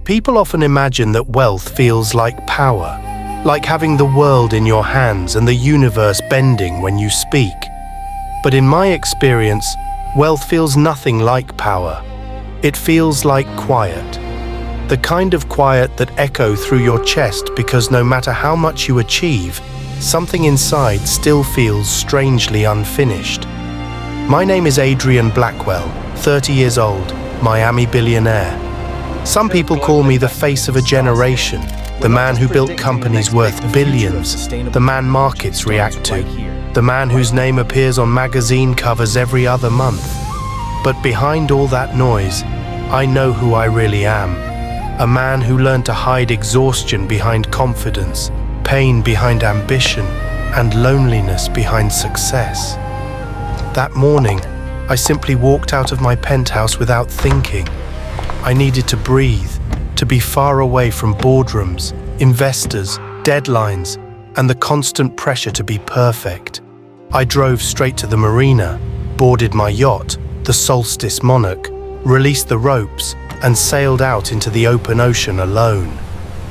People often imagine that wealth feels like power, like having the world in your hands and the universe bending when you speak. But in my experience, wealth feels nothing like power. It feels like quiet. The kind of quiet that echoes through your chest because no matter how much you achieve, something inside still feels strangely unfinished. My name is Adrian Blackwell, 30 years old, Miami billionaire. Some people call me the face of a generation, the man who built companies worth billions, the man markets react to, the man whose name appears on magazine covers every other month. But behind all that noise, I know who I really am. A man who learned to hide exhaustion behind confidence, pain behind ambition, and loneliness behind success. That morning, I simply walked out of my penthouse without thinking. I needed to breathe, to be far away from boardrooms, investors, deadlines, and the constant pressure to be perfect. I drove straight to the marina, boarded my yacht, the Solstice Monarch, released the ropes, and sailed out into the open ocean alone.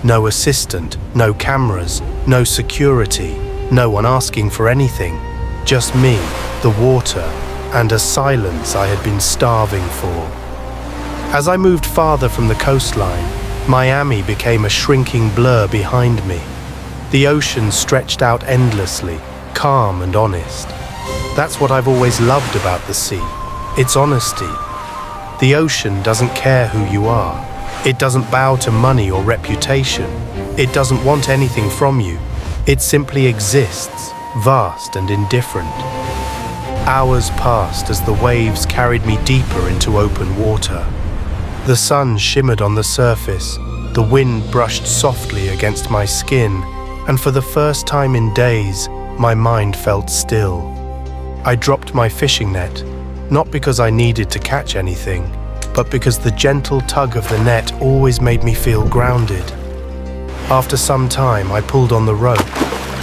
No assistant, no cameras, no security, no one asking for anything. Just me, the water, and a silence I had been starving for. As I moved farther from the coastline, Miami became a shrinking blur behind me. The ocean stretched out endlessly, calm and honest. That's what I've always loved about the sea, its honesty. The ocean doesn't care who you are. It doesn't bow to money or reputation. It doesn't want anything from you. It simply exists, vast and indifferent. Hours passed as the waves carried me deeper into open water. The sun shimmered on the surface, the wind brushed softly against my skin, and for the first time in days, my mind felt still. I dropped my fishing net, not because I needed to catch anything, but because the gentle tug of the net always made me feel grounded. After some time, I pulled on the rope.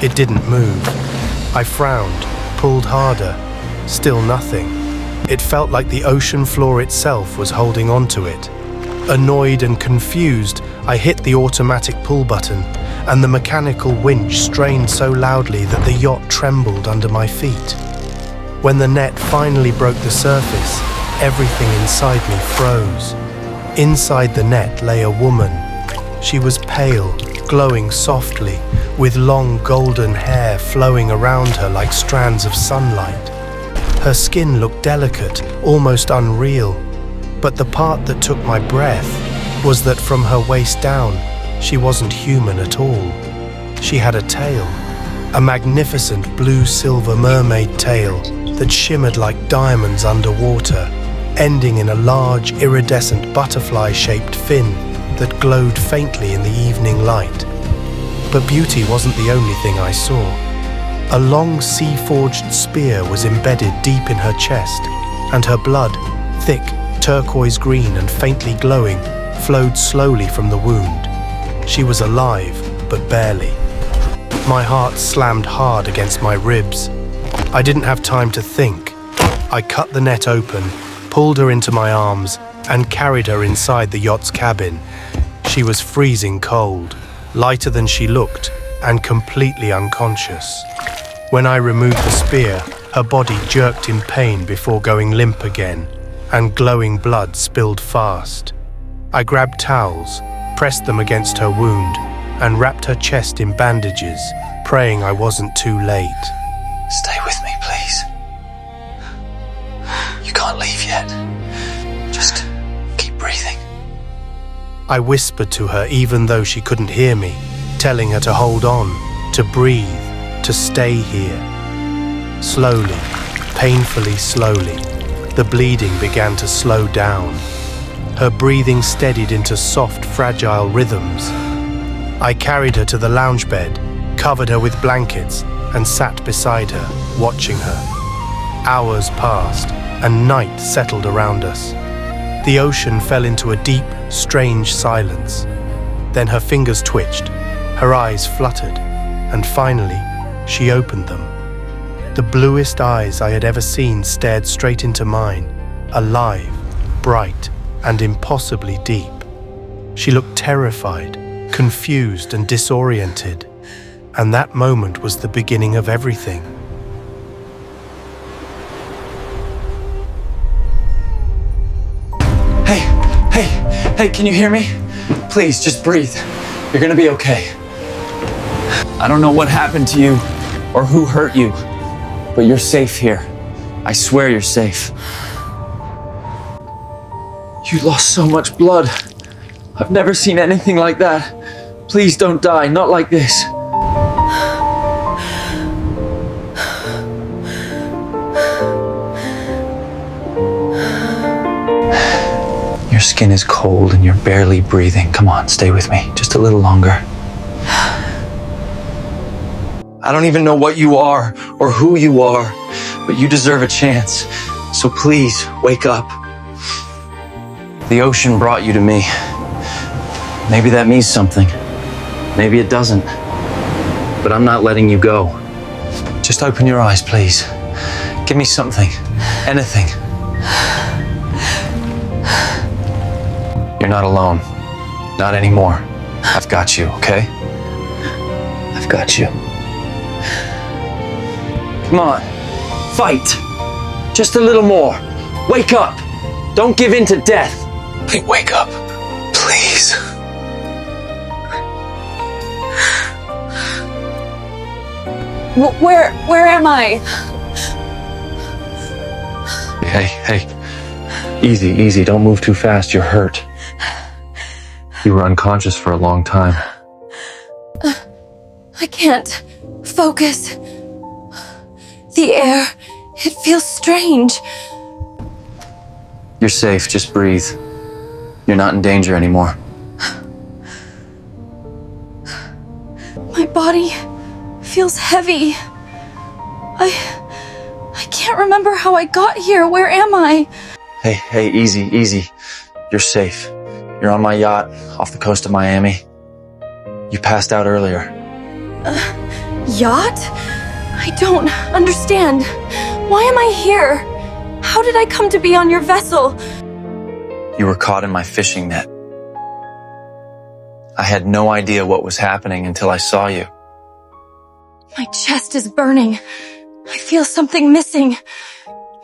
It didn't move. I frowned, pulled harder, still nothing. It felt like the ocean floor itself was holding onto it. Annoyed and confused, I hit the automatic pull button, and the mechanical winch strained so loudly that the yacht trembled under my feet. When the net finally broke the surface, everything inside me froze. Inside the net lay a woman. She was pale, glowing softly, with long golden hair flowing around her like strands of sunlight. Her skin looked delicate, almost unreal, but the part that took my breath was that from her waist down, she wasn't human at all. She had a tail, a magnificent blue-silver mermaid tail that shimmered like diamonds underwater, ending in a large, iridescent butterfly-shaped fin that glowed faintly in the evening light. But beauty wasn't the only thing I saw. A long sea-forged spear was embedded deep in her chest, and her blood, thick, turquoise green and faintly glowing, flowed slowly from the wound. She was alive, but barely. My heart slammed hard against my ribs. I didn't have time to think. I cut the net open, pulled her into my arms, and carried her inside the yacht's cabin. She was freezing cold, lighter than she looked, and completely unconscious. When I removed the spear, her body jerked in pain before going limp again, and glowing blood spilled fast. I grabbed towels, pressed them against her wound, and wrapped her chest in bandages, praying I wasn't too late. Stay with me, please. You can't leave yet. Just keep breathing. I whispered to her even though she couldn't hear me, telling her to hold on, to breathe, to stay here. Slowly, painfully slowly, the bleeding began to slow down. Her breathing steadied into soft, fragile rhythms. I carried her to the lounge bed, covered her with blankets, and sat beside her, watching her. Hours passed, and night settled around us. The ocean fell into a deep, strange silence. Then her fingers twitched, her eyes fluttered, and finally, she opened them. The bluest eyes I had ever seen stared straight into mine, alive, bright, and impossibly deep. She looked terrified, confused and disoriented. And that moment was the beginning of everything. Hey, can you hear me? Please, just breathe. You're gonna be okay. I don't know what happened to you or who hurt you, but you're safe here. I swear you're safe. You lost so much blood. I've never seen anything like that. Please don't die, not like this. Your skin is cold and you're barely breathing. Come on, stay with me. Just a little longer. I don't even know what you are or who you are, but you deserve a chance. So please, wake up. The ocean brought you to me. Maybe that means something. Maybe it doesn't. But I'm not letting you go. Just open your eyes, please. Give me something. Anything. You're not alone. Not anymore. I've got you, okay? I've got you. Come on. Fight. Just a little more. Wake up. Don't give in to death. Hey, wake up. Please. Where am I? Hey. Easy. Don't move too fast. You're hurt. You were unconscious for a long time. I can't focus. The air, it feels strange. You're safe. Just breathe. You're not in danger anymore. My body feels heavy. I can't remember how I got here. Where am I? Hey, easy. You're safe. You're on my yacht off the coast of Miami. You passed out earlier. Yacht? I don't understand. Why am I here? How did I come to be on your vessel? You were caught in my fishing net. I had no idea what was happening until I saw you. My chest is burning. I feel something missing.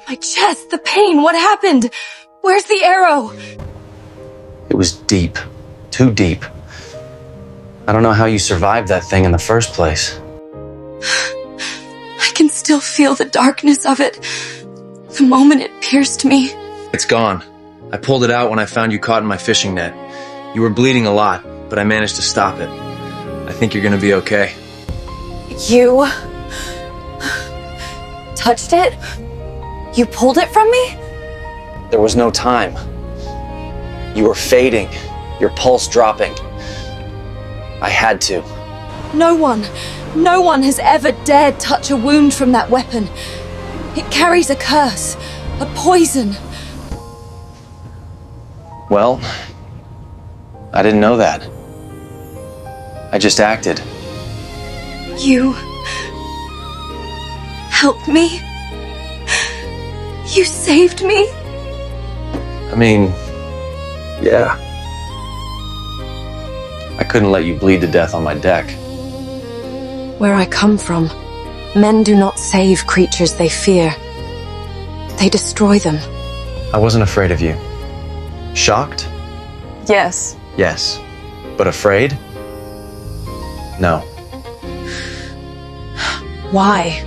My chest, the pain, what happened? Where's the arrow? It was deep. Too deep. I don't know how you survived that thing in the first place. I can still feel the darkness of it. The moment it pierced me. It's gone. I pulled it out when I found you caught in my fishing net. You were bleeding a lot, but I managed to stop it. I think you're gonna be okay. You touched it? You pulled it from me? There was no time. You were fading, your pulse dropping. I had to. No one has ever dared touch a wound from that weapon. It carries a curse, a poison. Well, I didn't know that. I just acted. You helped me? You saved me? I mean, yeah. I couldn't let you bleed to death on my deck. Where I come from, men do not save creatures they fear. They destroy them. I wasn't afraid of you. Shocked? Yes. Yes. But afraid? No. Why?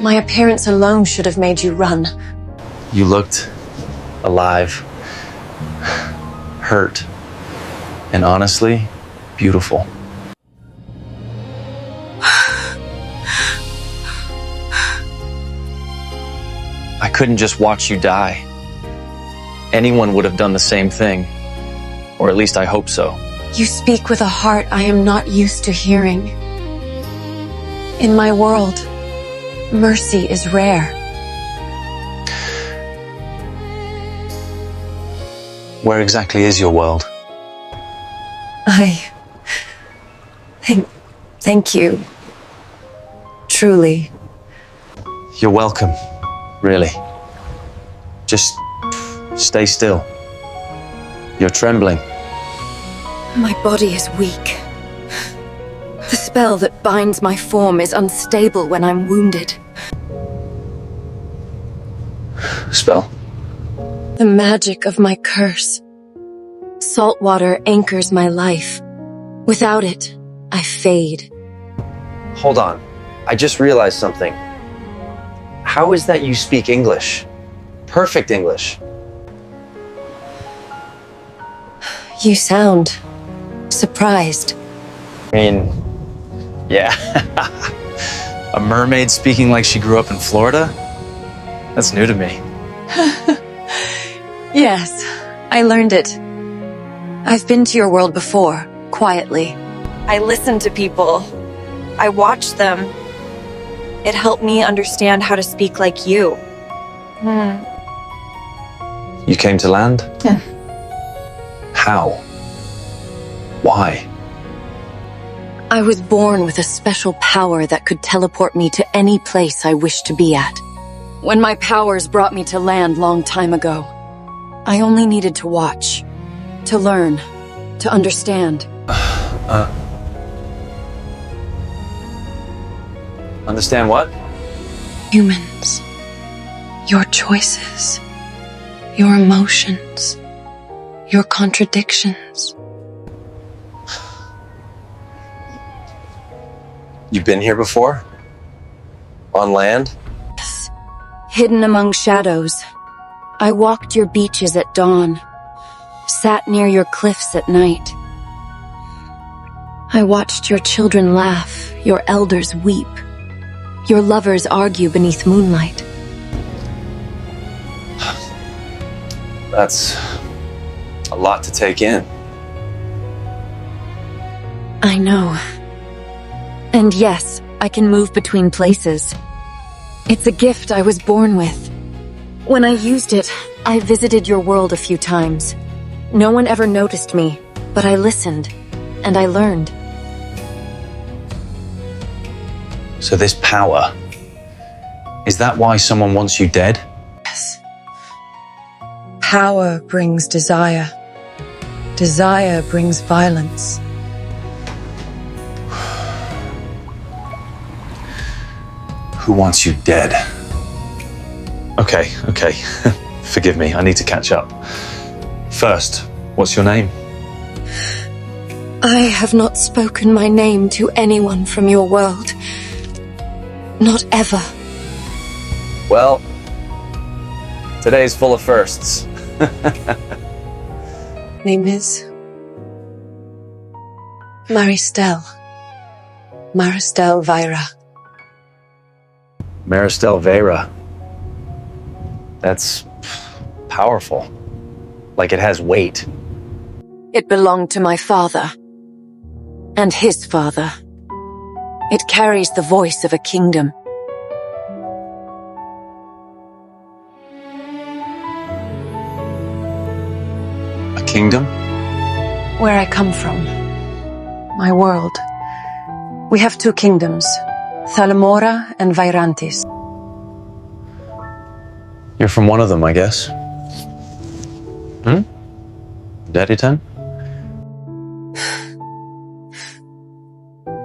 My appearance alone should have made you run. You looked alive, hurt, and honestly, beautiful. I couldn't just watch you die. Anyone would have done the same thing. Or at least I hope so. You speak with a heart I am not used to hearing. In my world, mercy is rare. Where exactly is your world? Thank you. Truly. You're welcome, really. Just stay still. You're trembling. My body is weak. The spell that binds my form is unstable when I'm wounded. Spell? The magic of my curse. Salt water anchors my life. Without it, I fade. Hold on. I just realized something. How is that you speak English? Perfect English. You sound surprised. I mean, yeah. A mermaid speaking like she grew up in Florida? That's new to me. Yes, I learned it. I've been to your world before, quietly. I listened to people. I watched them. It helped me understand how to speak like you. You came to land? Yeah. How? Why? I was born with a special power that could teleport me to any place I wished to be at. When my powers brought me to land long time ago, I only needed to watch, to learn, to understand. Understand what? Humans, your choices, your emotions, your contradictions. You've been here before? On land? Yes, hidden among shadows. I walked your beaches at dawn, sat near your cliffs at night. I watched your children laugh, your elders weep, your lovers argue beneath moonlight. That's a lot to take in. I know. And yes, I can move between places. It's a gift I was born with. When I used it, I visited your world a few times. No one ever noticed me, but I listened, and I learned. So this power, is that why someone wants you dead? Yes. Power brings desire. Desire brings violence. Who wants you dead? Okay. Forgive me, I need to catch up. First, what's your name? I have not spoken my name to anyone from your world. Not ever. Well, today's full of firsts. Name is Maristelle. Maristelle Vira. Maristelle Vira. That's powerful. Like it has weight. It belonged to my father. And his father. It carries the voice of a kingdom. A kingdom? Where I come from. My world. We have two kingdoms. Thal'Mora and Vairantis. You're from one of them, I guess. Daddy time?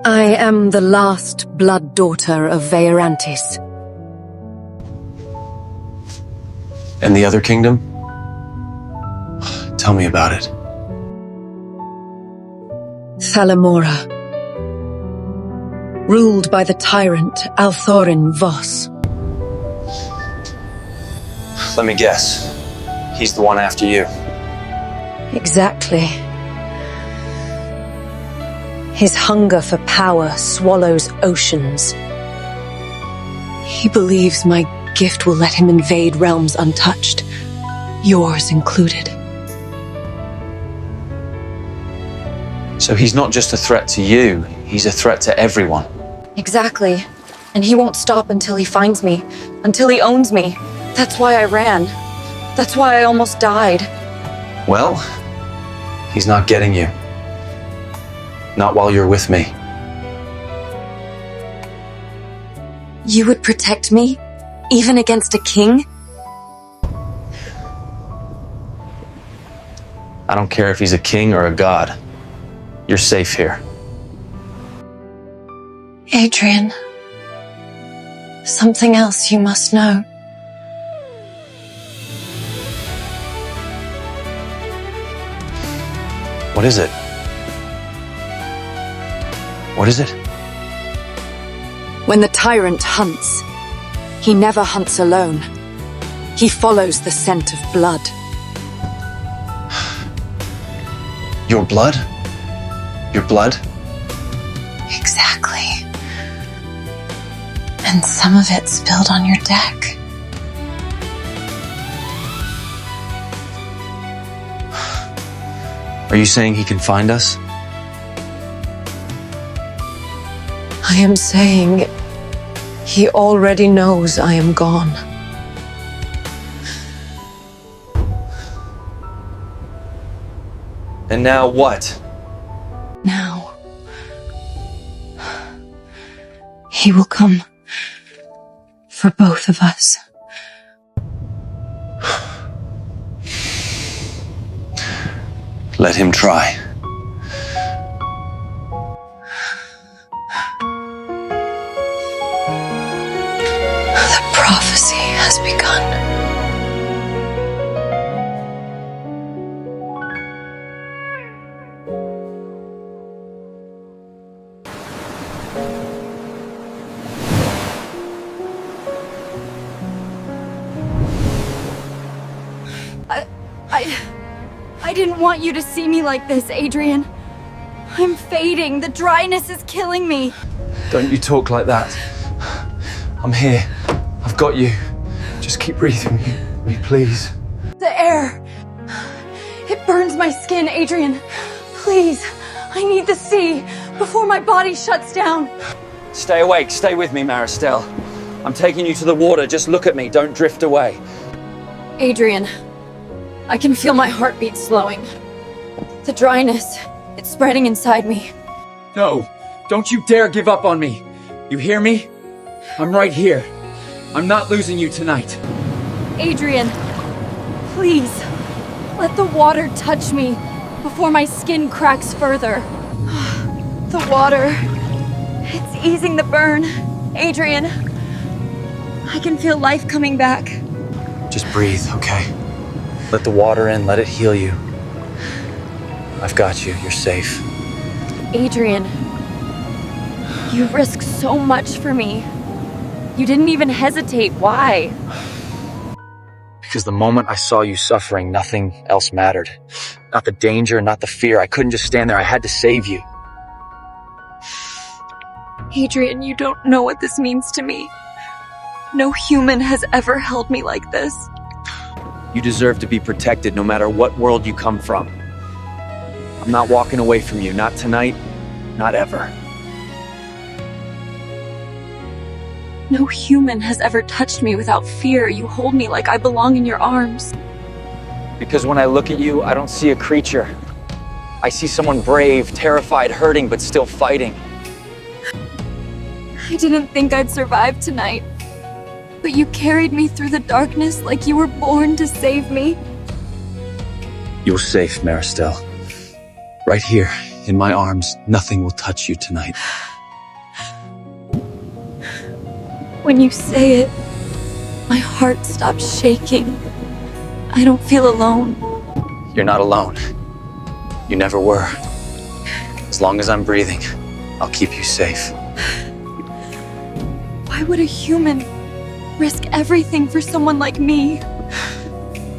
I am the last blood daughter of Vairantis. And the other kingdom? Tell me about it. Thal'Mora. Ruled by the tyrant Althorin Voss. Let me guess. He's the one after you. Exactly. His hunger for power swallows oceans. He believes my gift will let him invade realms untouched, yours included. So he's not just a threat to you, he's a threat to everyone. Exactly. And he won't stop until he finds me, until he owns me. That's why I ran. That's why I almost died. Well, he's not getting you. Not while you're with me. You would protect me? Even against a king? I don't care if he's a king or a god. You're safe here. Adrian, something else you must know. What is it? What is it? When the tyrant hunts, he never hunts alone. He follows the scent of blood. Your blood? Your blood? Exactly. And some of it spilled on your deck. Are you saying he can find us? I am saying he already knows I am gone. And now what? Now, he will come for both of us. Let him try. The prophecy has begun. I didn't want you to see me like this, Adrian. I'm fading. The dryness is killing me. Don't you talk like that. I'm here. I've got you. Just keep breathing me, please. The air. It burns my skin, Adrian. Please, I need the sea before my body shuts down. Stay awake. Stay with me, Maristelle. I'm taking you to the water. Just look at me. Don't drift away. Adrian, I can feel my heartbeat slowing. The dryness, it's spreading inside me. No, don't you dare give up on me. You hear me? I'm right here. I'm not losing you tonight. Adrian, please, let the water touch me before my skin cracks further. The water, it's easing the burn. Adrian, I can feel life coming back. Just breathe, okay? Let the water in. Let it heal you. I've got you. You're safe. Adrian, you risked so much for me. You didn't even hesitate. Why? Because the moment I saw you suffering, nothing else mattered. Not the danger, not the fear. I couldn't just stand there. I had to save you. Adrian, you don't know what this means to me. No human has ever held me like this. You deserve to be protected no matter what world you come from. I'm not walking away from you. Not tonight. Not ever. No human has ever touched me without fear. You hold me like I belong in your arms. Because when I look at you, I don't see a creature. I see someone brave, terrified, hurting, but still fighting. I didn't think I'd survive tonight. But you carried me through the darkness like you were born to save me. You're safe, Maristelle. Right here, in my arms, nothing will touch you tonight. When you say it, my heart stops shaking. I don't feel alone. You're not alone. You never were. As long as I'm breathing, I'll keep you safe. Why would a human risk everything for someone like me?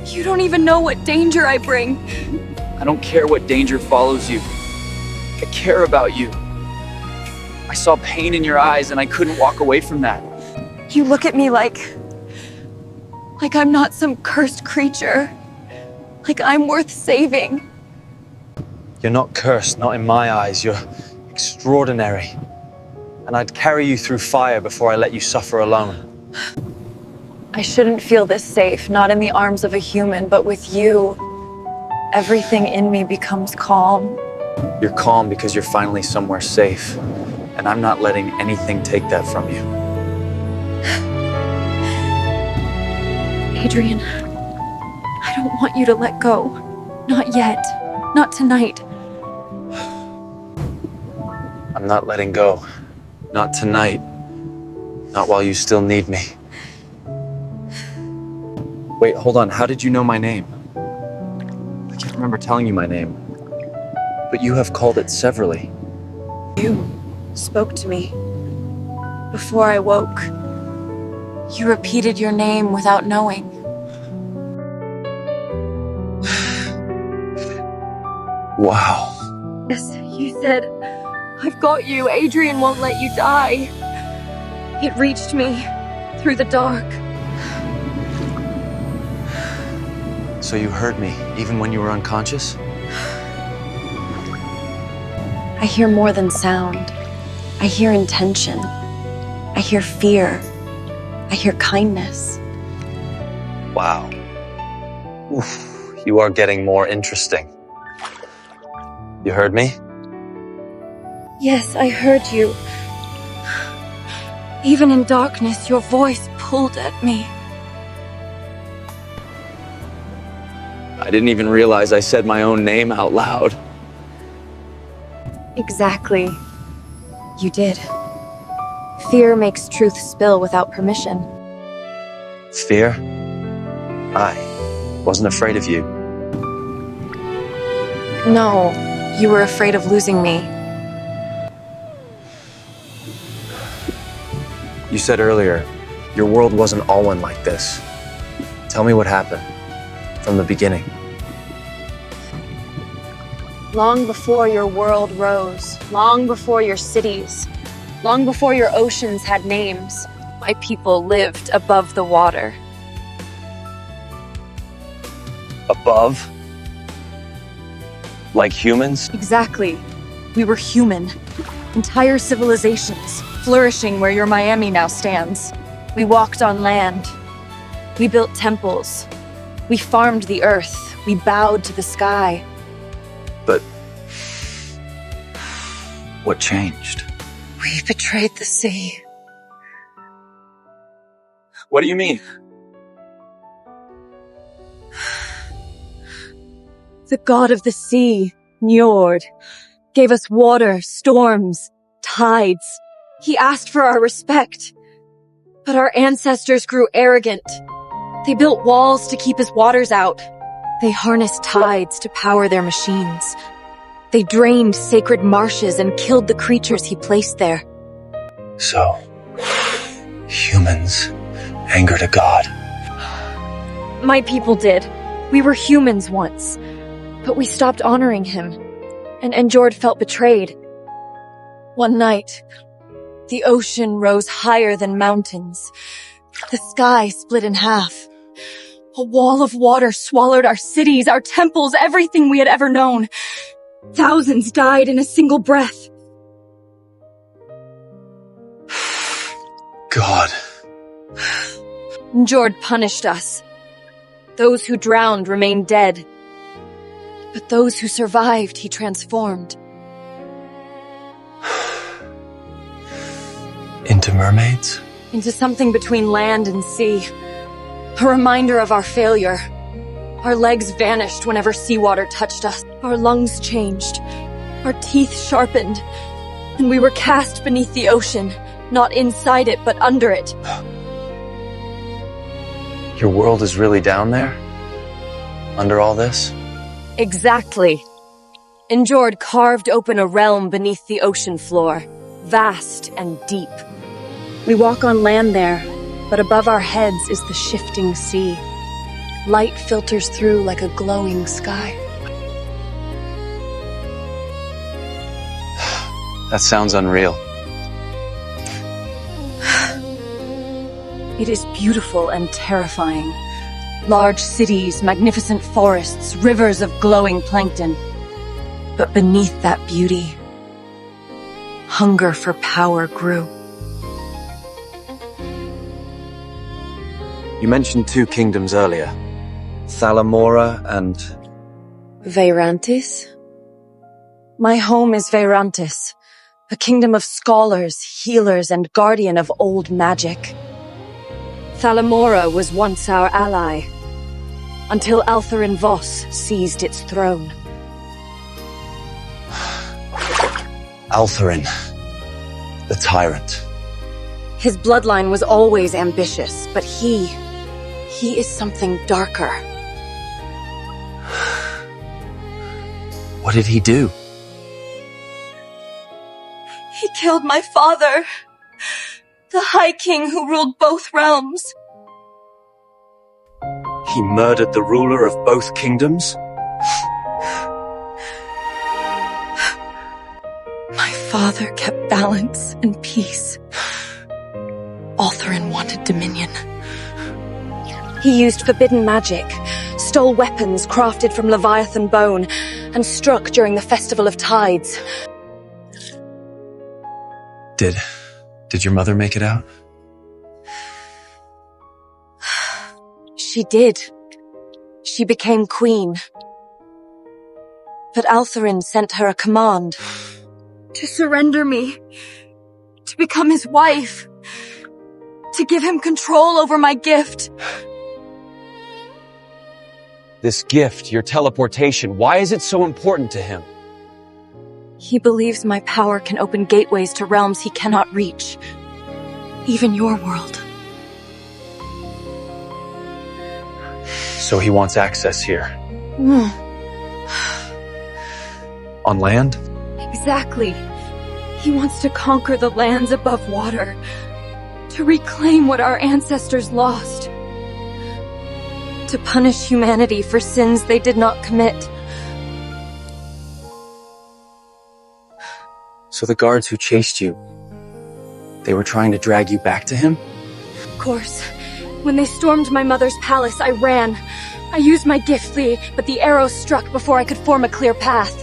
You don't even know what danger I bring. I don't care what danger follows you. I care about you. I saw pain in your eyes and I couldn't walk away from that. You look at me like I'm not some cursed creature. Like I'm worth saving. You're not cursed, not in my eyes. You're extraordinary. And I'd carry you through fire before I let you suffer alone. I shouldn't feel this safe, not in the arms of a human, but with you. Everything in me becomes calm. You're calm because you're finally somewhere safe. And I'm not letting anything take that from you. Adrian, I don't want you to let go. Not yet. Not tonight. I'm not letting go. Not tonight. Not while you still need me. Wait, hold on. How did you know my name? I can't remember telling you my name. But you have called it severally. You spoke to me before I woke. You repeated your name without knowing. Wow. Yes, you said, I've got you. Adrian won't let you die. It reached me through the dark. So you heard me, even when you were unconscious? I hear more than sound. I hear intention. I hear fear. I hear kindness. Wow. Oof, you are getting more interesting. You heard me? Yes, I heard you. Even in darkness, your voice pulled at me. I didn't even realize I said my own name out loud. Exactly. You did. Fear makes truth spill without permission. Fear? I wasn't afraid of you. No, you were afraid of losing me. You said earlier, your world wasn't always like this. Tell me what happened. From the beginning. Long before your world rose, long before your cities, long before your oceans had names, My people lived above the water. Above? Like humans? Exactly. We were human. Entire civilizations, flourishing where your Miami now stands. We walked on land. We built temples. We farmed the earth. We bowed to the sky. But what changed? we betrayed the sea. What do you mean? The god of the sea, Njord, gave us water, storms, tides. He asked for our respect. But our ancestors grew arrogant. They built walls to keep his waters out. They harnessed tides to power their machines. They drained sacred marshes and killed the creatures he placed there. So, humans angered a god. My people did. We were humans once. But we stopped honoring him. And Njord felt betrayed. One night, the ocean rose higher than mountains. The sky split in half. A wall of water swallowed our cities, our temples, everything we had ever known. Thousands died in a single breath. God. Njord punished us. Those who drowned remained dead. But those who survived, he transformed. Into mermaids? Into something between land and sea. A reminder of our failure. Our legs vanished whenever seawater touched us. Our lungs changed. Our teeth sharpened. And we were cast beneath the ocean. Not inside it, but under it. Your world is really down there? Under all this? Exactly. Njord carved open a realm beneath the ocean floor. Vast and deep. We walk on land there, but above our heads is the shifting sea. Light filters through like a glowing sky. That sounds unreal. It is beautiful and terrifying. Large cities, magnificent forests, rivers of glowing plankton. But beneath that beauty, hunger for power grew. You mentioned two kingdoms earlier. Thal'Mora and... Veyrantis? My home is Veyrantis, a kingdom of scholars, healers, and guardian of old magic. Thal'Mora was once our ally, until Altharin Voss seized its throne. Altherin, the tyrant. His bloodline was always ambitious, but he is something darker. What did he do? He killed my father, the High King who ruled both realms. He murdered the ruler of both kingdoms? My father kept balance and peace. Altherin wanted dominion. He used forbidden magic, stole weapons crafted from Leviathan bone, and struck during the Festival of Tides. Did your mother make it out? She did. She became queen. But Altherin sent her a command. To surrender me, to become his wife, to give him control over my gift. This gift, your teleportation, why is it so important to him? He believes my power can open gateways to realms he cannot reach. Even your world. So he wants access here. On land? Exactly. He wants to conquer the lands above water, to reclaim what our ancestors lost. To punish humanity for sins they did not commit. So the guards who chased you, they were trying to drag you back to him? Of course. When they stormed my mother's palace, I ran. I used my giftly, but the arrow struck before I could form a clear path.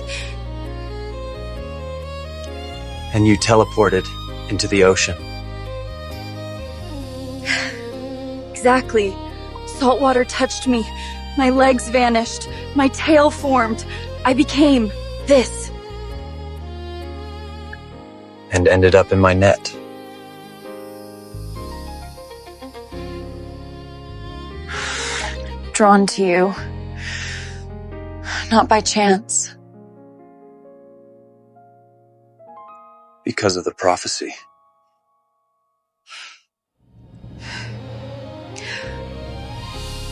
And you teleported into the ocean. Exactly. Saltwater touched me. My legs vanished. My tail formed. I became this. And ended up in my net. Drawn to you. Not by chance. Because of the prophecy.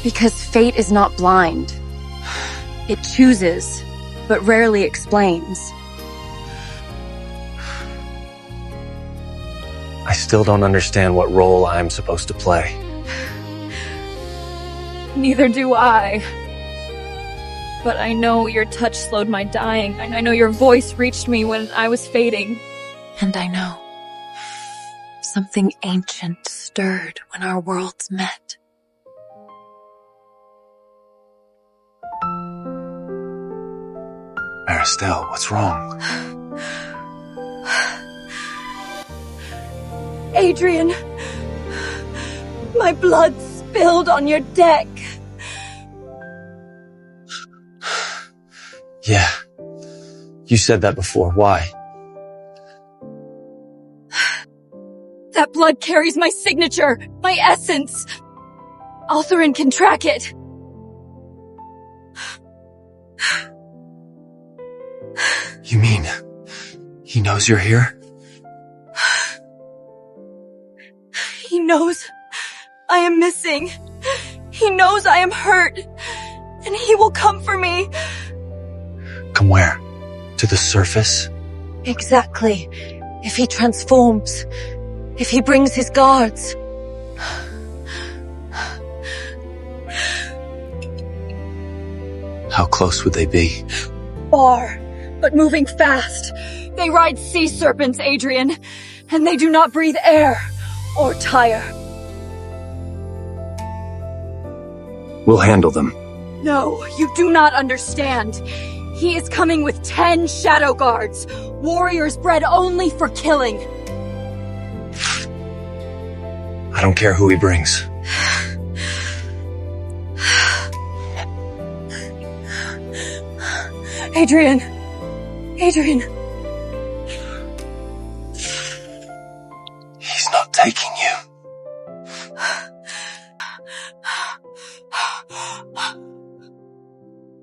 Because fate is not blind. It chooses, but rarely explains. I still don't understand what role I'm supposed to play. Neither do I. But I know your touch slowed my dying, and I know your voice reached me when I was fading. And I know. Something ancient stirred when our worlds met. Maristelle, what's wrong? Adrian, my blood spilled on your deck. Yeah. You said that before. Why? That blood carries my signature, my essence. Altherin can track it. You mean he knows you're here? He knows I am missing. He knows I am hurt. And he will come for me. Come where? To the surface? Exactly. If he transforms. If he brings his guards. How close would they be? Far, but moving fast. They ride sea serpents, Adrian. And they do not breathe air or tire. We'll handle them. No, you do not understand. He is coming with 10 shadow guards, warriors bred only for killing. I don't care who he brings. Adrian. Adrian. He's not taking you.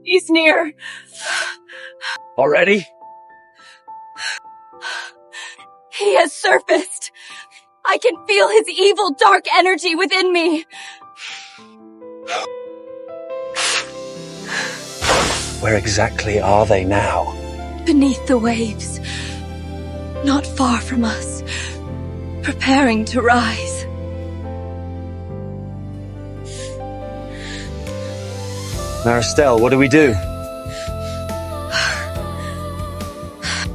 He's near. Already? He has surfaced. I can feel his evil, dark energy within me. Where exactly are they now? Beneath the waves. Not far from us. Preparing to rise. Maristelle, what do we do?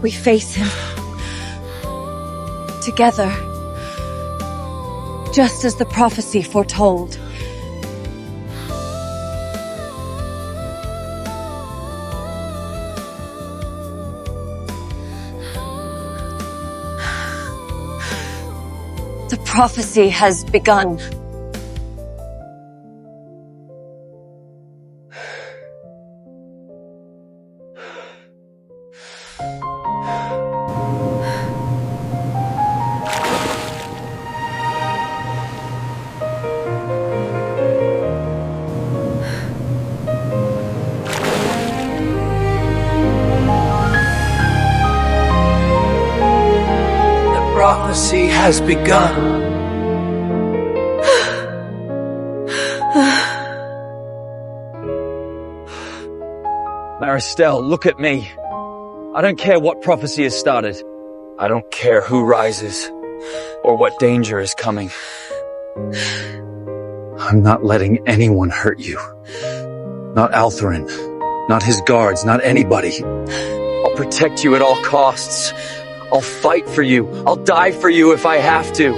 We face him. Together. Just as the prophecy foretold. The prophecy has begun. Prophecy has begun. Maristelle, look at me. I don't care what prophecy has started. I don't care who rises or what danger is coming. I'm not letting anyone hurt you. Not Altherin, not his guards, not anybody. I'll protect you at all costs. I'll fight for you. I'll die for you if I have to.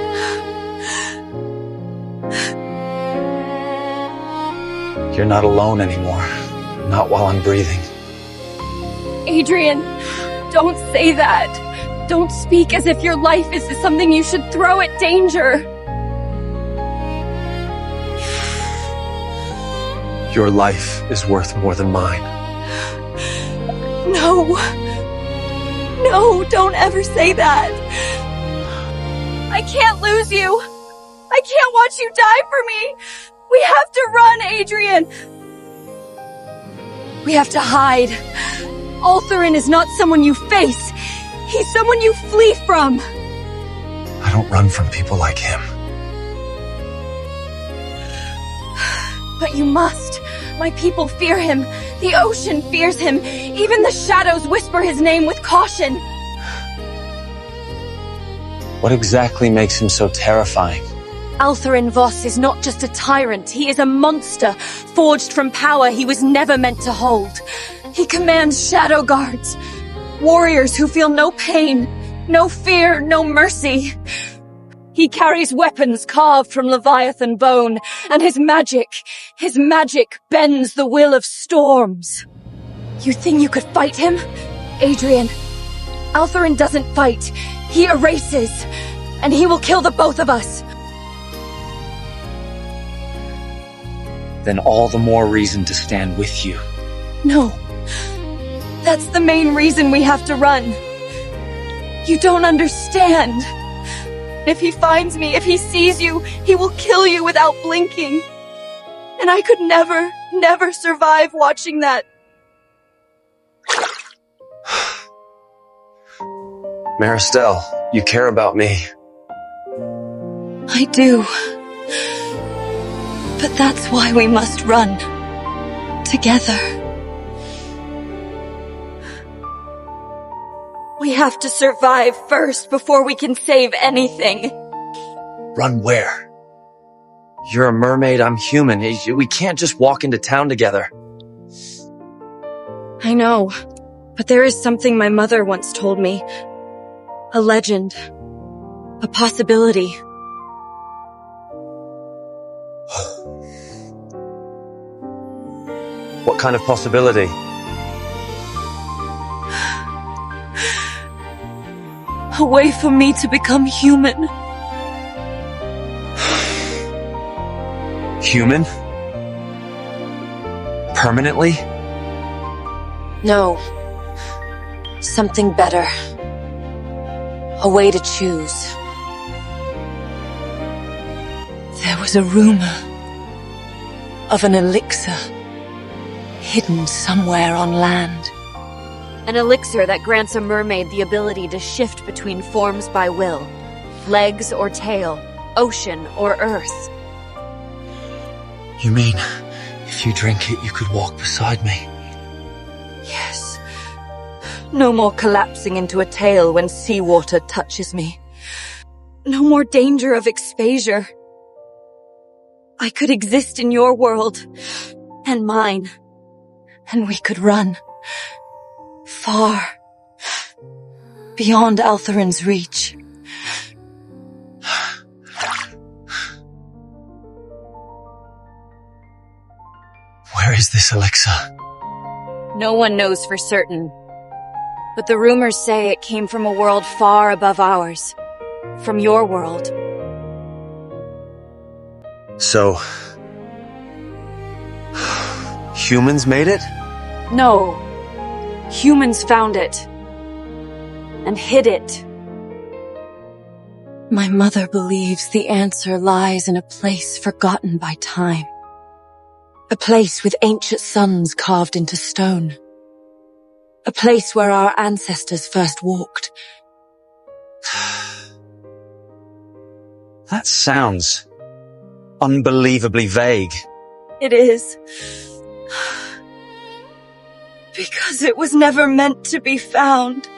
You're not alone anymore. Not while I'm breathing. Adrian, don't say that. Don't speak as if your life is something you should throw at danger. Your life is worth more than mine. No. No, don't ever say that. I can't lose you. I can't watch you die for me. We have to run, Adrian. We have to hide. Altherin is not someone you face. He's someone you flee from. I don't run from people like him. But you must. My people fear him. The ocean fears him. Even the shadows whisper his name with caution. What exactly makes him so terrifying? Altherin Voss is not just a tyrant. He is a monster, forged from power he was never meant to hold. He commands shadow guards, warriors who feel no pain, no fear, no mercy. He carries weapons carved from Leviathan bone, and his magic bends the will of storms. You think you could fight him? Adrian, Altherin doesn't fight. He erases, and he will kill the both of us. Then all the more reason to stand with you. No. That's the main reason we have to run. You don't understand. If he finds me, if he sees you, he will kill you without blinking. And I could never survive watching that. Maristelle, you care about me. I do. But that's why we must run. Together. We have to survive first before we can save anything. Run where? You're a mermaid, I'm human. We can't just walk into town together. I know, but there is something my mother once told me. A legend. A possibility. What kind of possibility? A way for me to become human. Human? Permanently? No. Something better. A way to choose. There was a rumor of an elixir hidden somewhere on land. An elixir that grants a mermaid the ability to shift between forms by will. Legs or tail, ocean or earth. You mean, if you drink it, you could walk beside me? Yes. No more collapsing into a tail when seawater touches me. No more danger of exposure. I could exist in your world, and mine, and we could run. Far. Beyond Altharin's reach. Where is this elixir? No one knows for certain. But the rumors say it came from a world far above ours. From your world. So... humans made it? No. Humans found it. And hid it. My mother believes the answer lies in a place forgotten by time. A place with ancient suns carved into stone. A place where our ancestors first walked. That sounds unbelievably vague. It is. Because it was never meant to be found.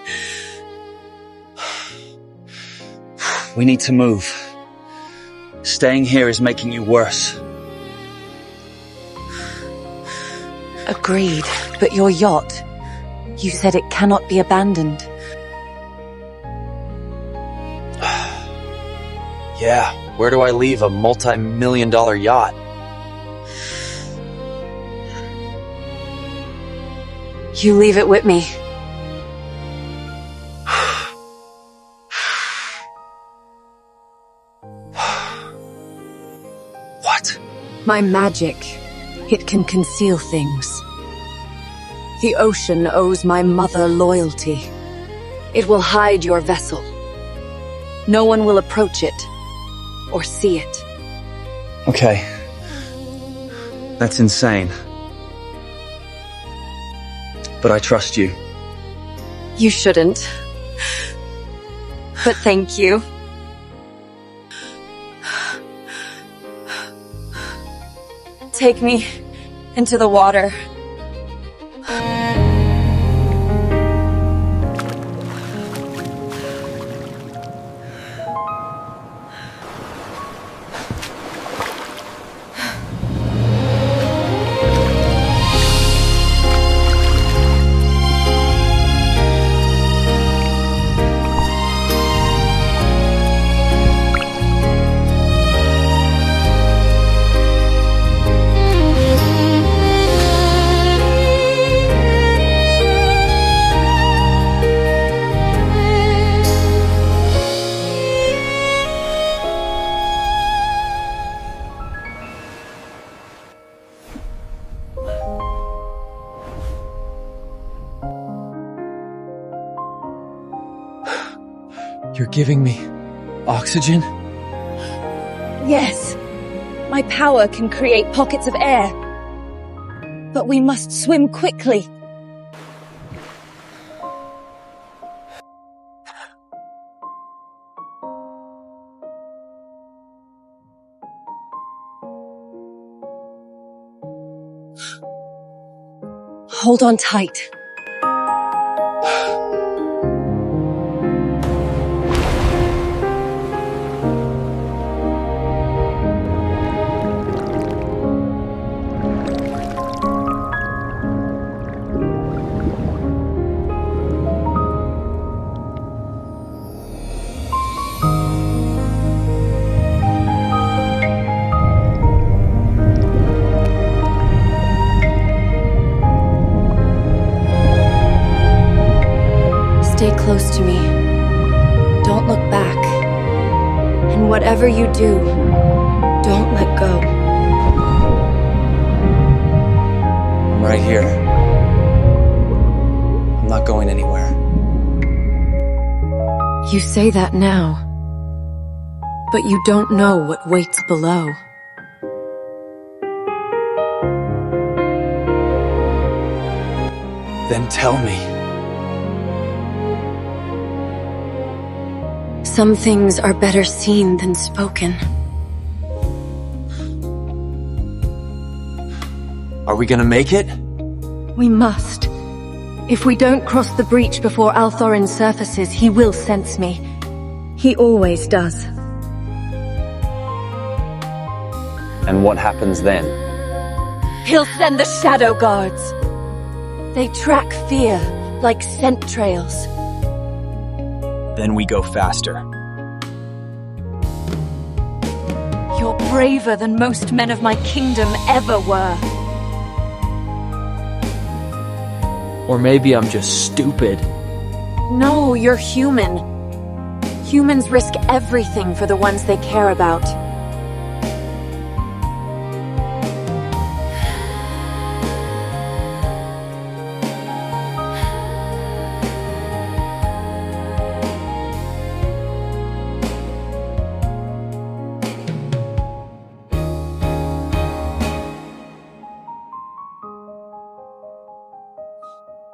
We need to move. Staying here is making you worse. Agreed, but your yacht, you said it cannot be abandoned. Yeah, where do I leave a multi-million-dollar yacht? You leave it with me. What? My magic. It can conceal things. The ocean owes my mother loyalty. It will hide your vessel. No one will approach it or see it. Okay. That's insane. But I trust you. You shouldn't. But thank you. Take me into the water. You're giving me oxygen? Yes. My power can create pockets of air. But we must swim quickly. Hold on tight. Stay close to me. Don't look back. And whatever you do, don't let go. I'm right here. I'm not going anywhere. You say that now, but you don't know what waits below. Then tell me, Some things are better seen than spoken. Are we gonna make it? We must. If we don't cross the breach before Althorin surfaces, he will sense me. He always does. And what happens then? He'll send the Shadow Guards. They track fear like scent trails. Then we go faster. You're braver than most men of my kingdom ever were. Or maybe I'm just stupid. No, you're human. Humans risk everything for the ones they care about.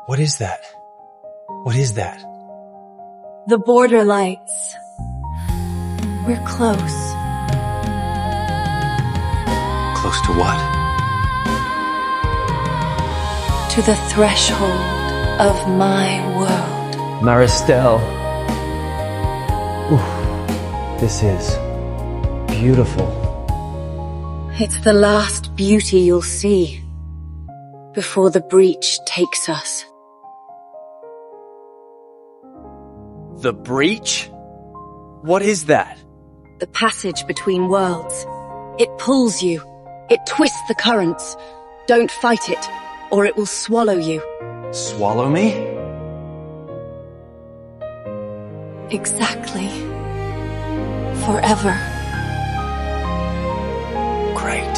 What is that? What is that? The border lights. We're close. Close to what? To the threshold of my world. Maristelle. Ooh, this is beautiful. It's the last beauty you'll see before the breach takes us. The breach? What is that? The passage between worlds. It pulls you. It twists the currents. Don't fight it, or it will swallow you. Swallow me? Exactly. Forever. Great.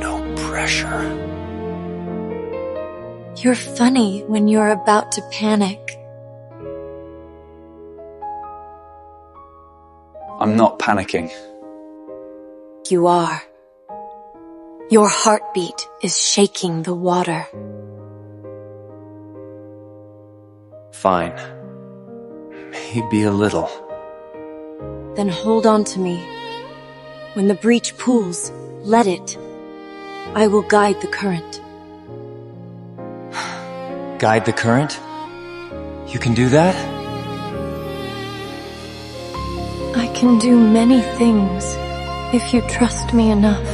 No pressure. You're funny when you're about to panic. I'm not panicking. You are. Your heartbeat is shaking the water. Fine. Maybe a little. Then hold on to me. When the breach pools, let it. I will guide the current. Guide the current? You can do that? I can do many things if you trust me enough.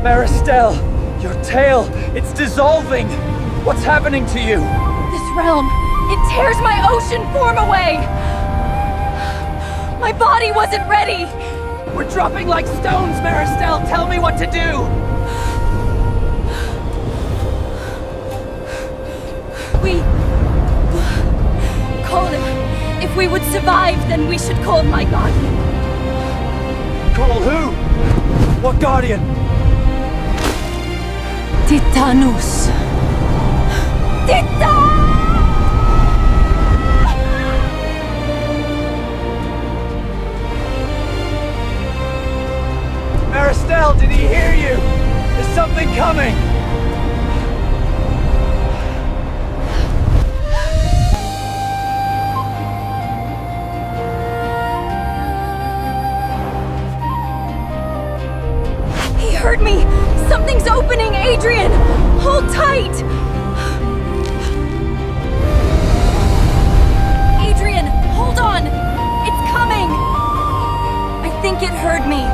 Maristelle! Your tail! It's dissolving! What's happening to you? This realm, it tears my ocean form away! My body wasn't ready! We're dropping like stones, Maristelle! Tell me what to do! We... call him. If we would survive, then we should call my guardian. Call who? What guardian? Titanus. Maristelle, did he hear you? The something coming! He heard me! Something's opening, Adrian! Hold tight! Adrian, hold on! It's coming! I think it heard me.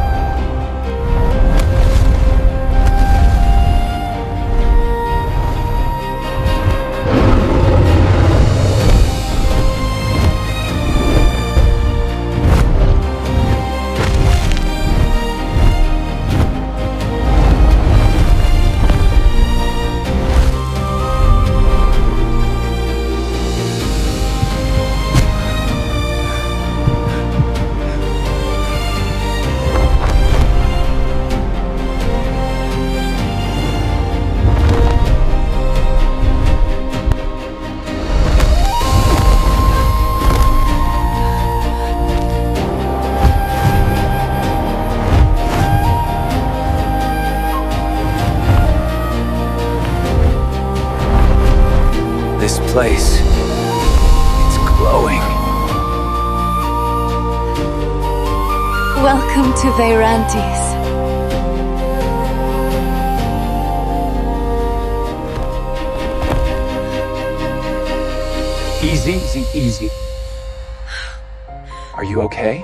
This place, it's glowing. Welcome to Veyrantes. Easy, easy, easy. Are you okay?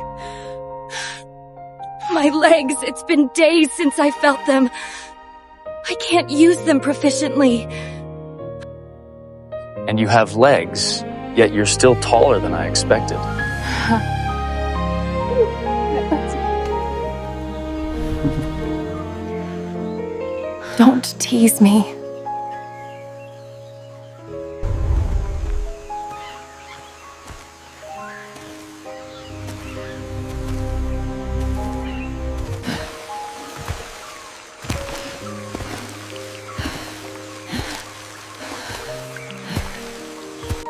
My legs, it's been days since I felt them. I can't use them proficiently. And you have legs, yet you're still taller than I expected. Don't tease me.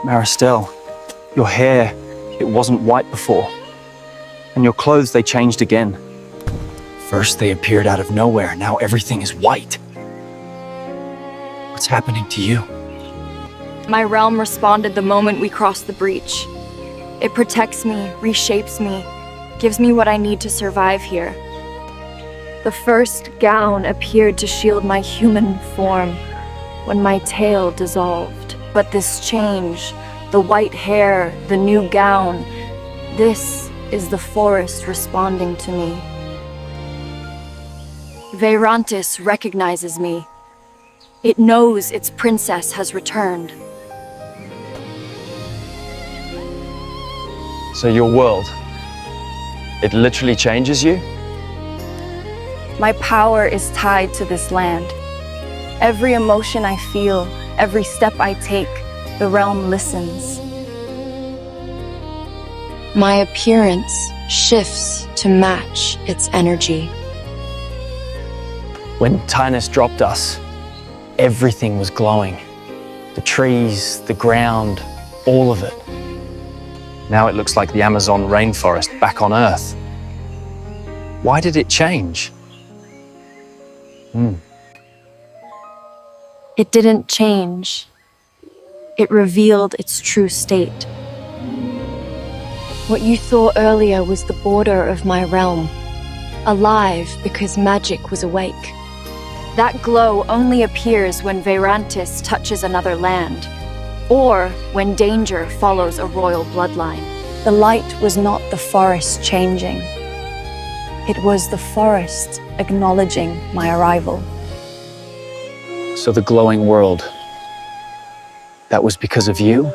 Maristelle, your hair, it wasn't white before. And your clothes, they changed again. First they appeared out of nowhere, now everything is white. What's happening to you? My realm responded the moment we crossed the breach. It protects me, reshapes me, gives me what I need to survive here. The first gown appeared to shield my human form when my tail dissolved. But this change, the white hair, the new gown, this is the forest responding to me. Veyrantes recognizes me. It knows its princess has returned. So your world, it literally changes you? My power is tied to this land. Every emotion I feel, every step I take, the realm listens. My appearance shifts to match its energy. When Tynus dropped us, everything was glowing. The trees, the ground, all of it. Now it looks like the Amazon rainforest back on Earth. Why did it change? It didn't change. It revealed its true state. What you saw earlier was the border of my realm, alive because magic was awake. That glow only appears when Veyrantes touches another land, or when danger follows a royal bloodline. The light was not the forest changing. It was the forest acknowledging my arrival. So the glowing world, that was because of you?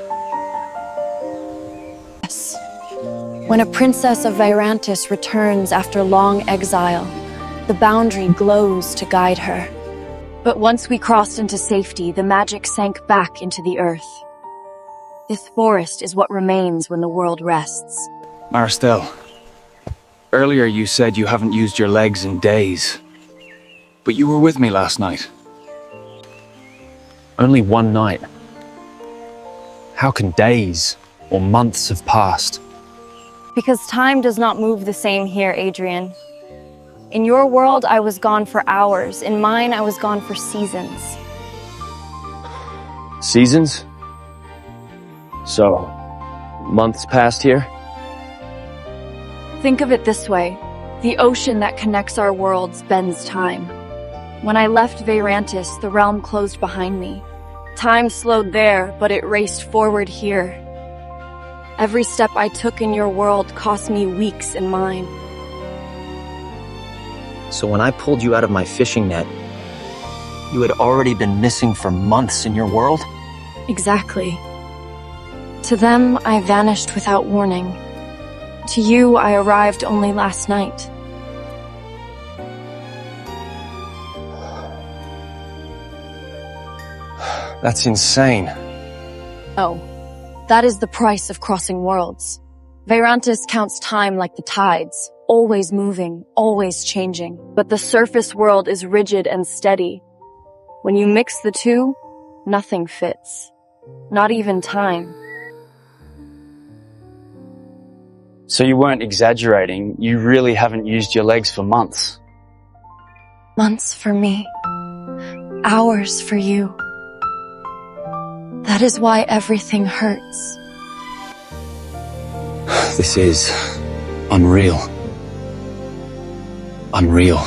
Yes. When a princess of Veyrantes returns after long exile, the boundary glows to guide her. But once we crossed into safety, the magic sank back into the earth. This forest is what remains when the world rests. Maristelle, earlier you said you haven't used your legs in days. But you were with me last night. Only one night. How can days or months have passed? Because time does not move the same here, Adrian. In your world, I was gone for hours. In mine, I was gone for seasons. Seasons? So, months passed here? Think of it this way. The ocean that connects our worlds bends time. When I left Veyrantis, the realm closed behind me. Time slowed there, but it raced forward here. Every step I took in your world cost me weeks in mine. So when I pulled you out of my fishing net, you had already been missing for months in your world? Exactly. To them, I vanished without warning. To you, I arrived only last night. That's insane. Oh, that is the price of crossing worlds. Veyrantis counts time like the tides, always moving, always changing. But the surface world is rigid and steady. When you mix the two, nothing fits. Not even time. So you weren't exaggerating. You really haven't used your legs for months. Months for me. Hours for you. That is why everything hurts. This is unreal. Unreal.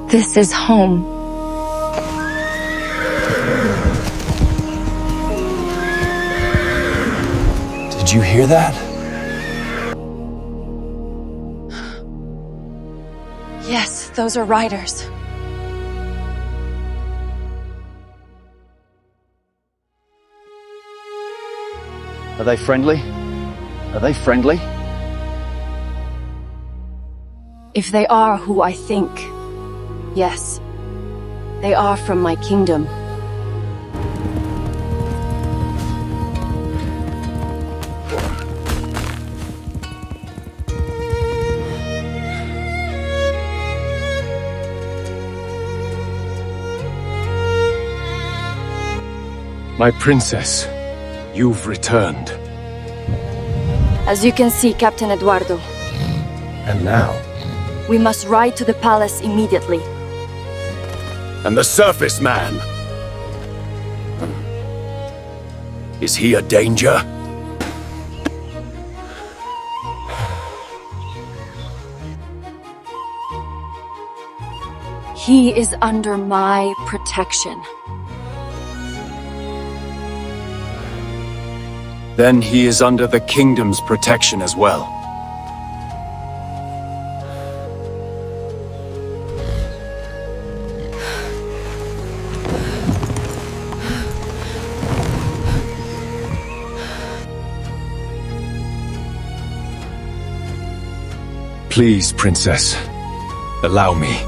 This is home. Did you hear that? Yes, those are riders. Are they friendly? Are they friendly? If they are who I think, yes, they are from my kingdom. My princess, you've returned. As you can see, Captain Eduardo, And now? we must ride to the palace immediately. And the surface man? Is he a danger? He is under my protection. Then he is under the kingdom's protection as well. Please, princess, allow me.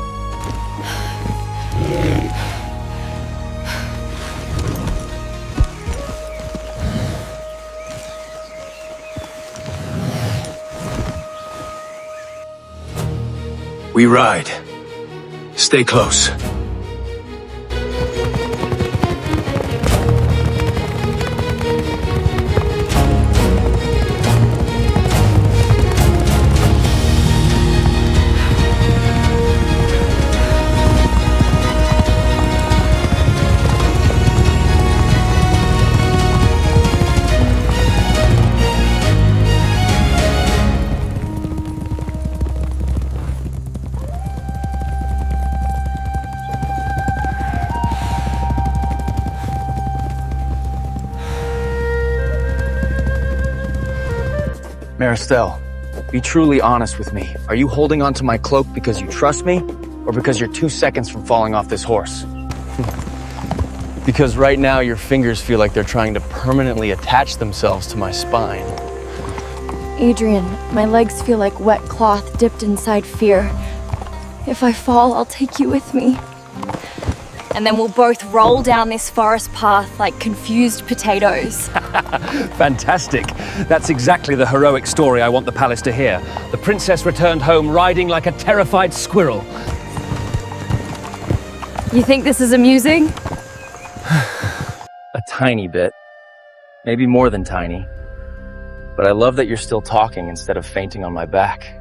We ride. Stay close. Maristelle, be truly honest with me. Are you holding onto my cloak because you trust me, or because you're 2 seconds from falling off this horse? Because right now your fingers feel like they're trying to permanently attach themselves to my spine. Adrian, my legs feel like wet cloth dipped inside fear. If I fall, I'll take you with me. And then we'll both roll down this forest path like confused potatoes. Fantastic. That's exactly the heroic story I want the palace to hear. The princess returned home riding like a terrified squirrel. You think this is amusing? A tiny bit. Maybe more than tiny. But I love that you're still talking instead of fainting on my back.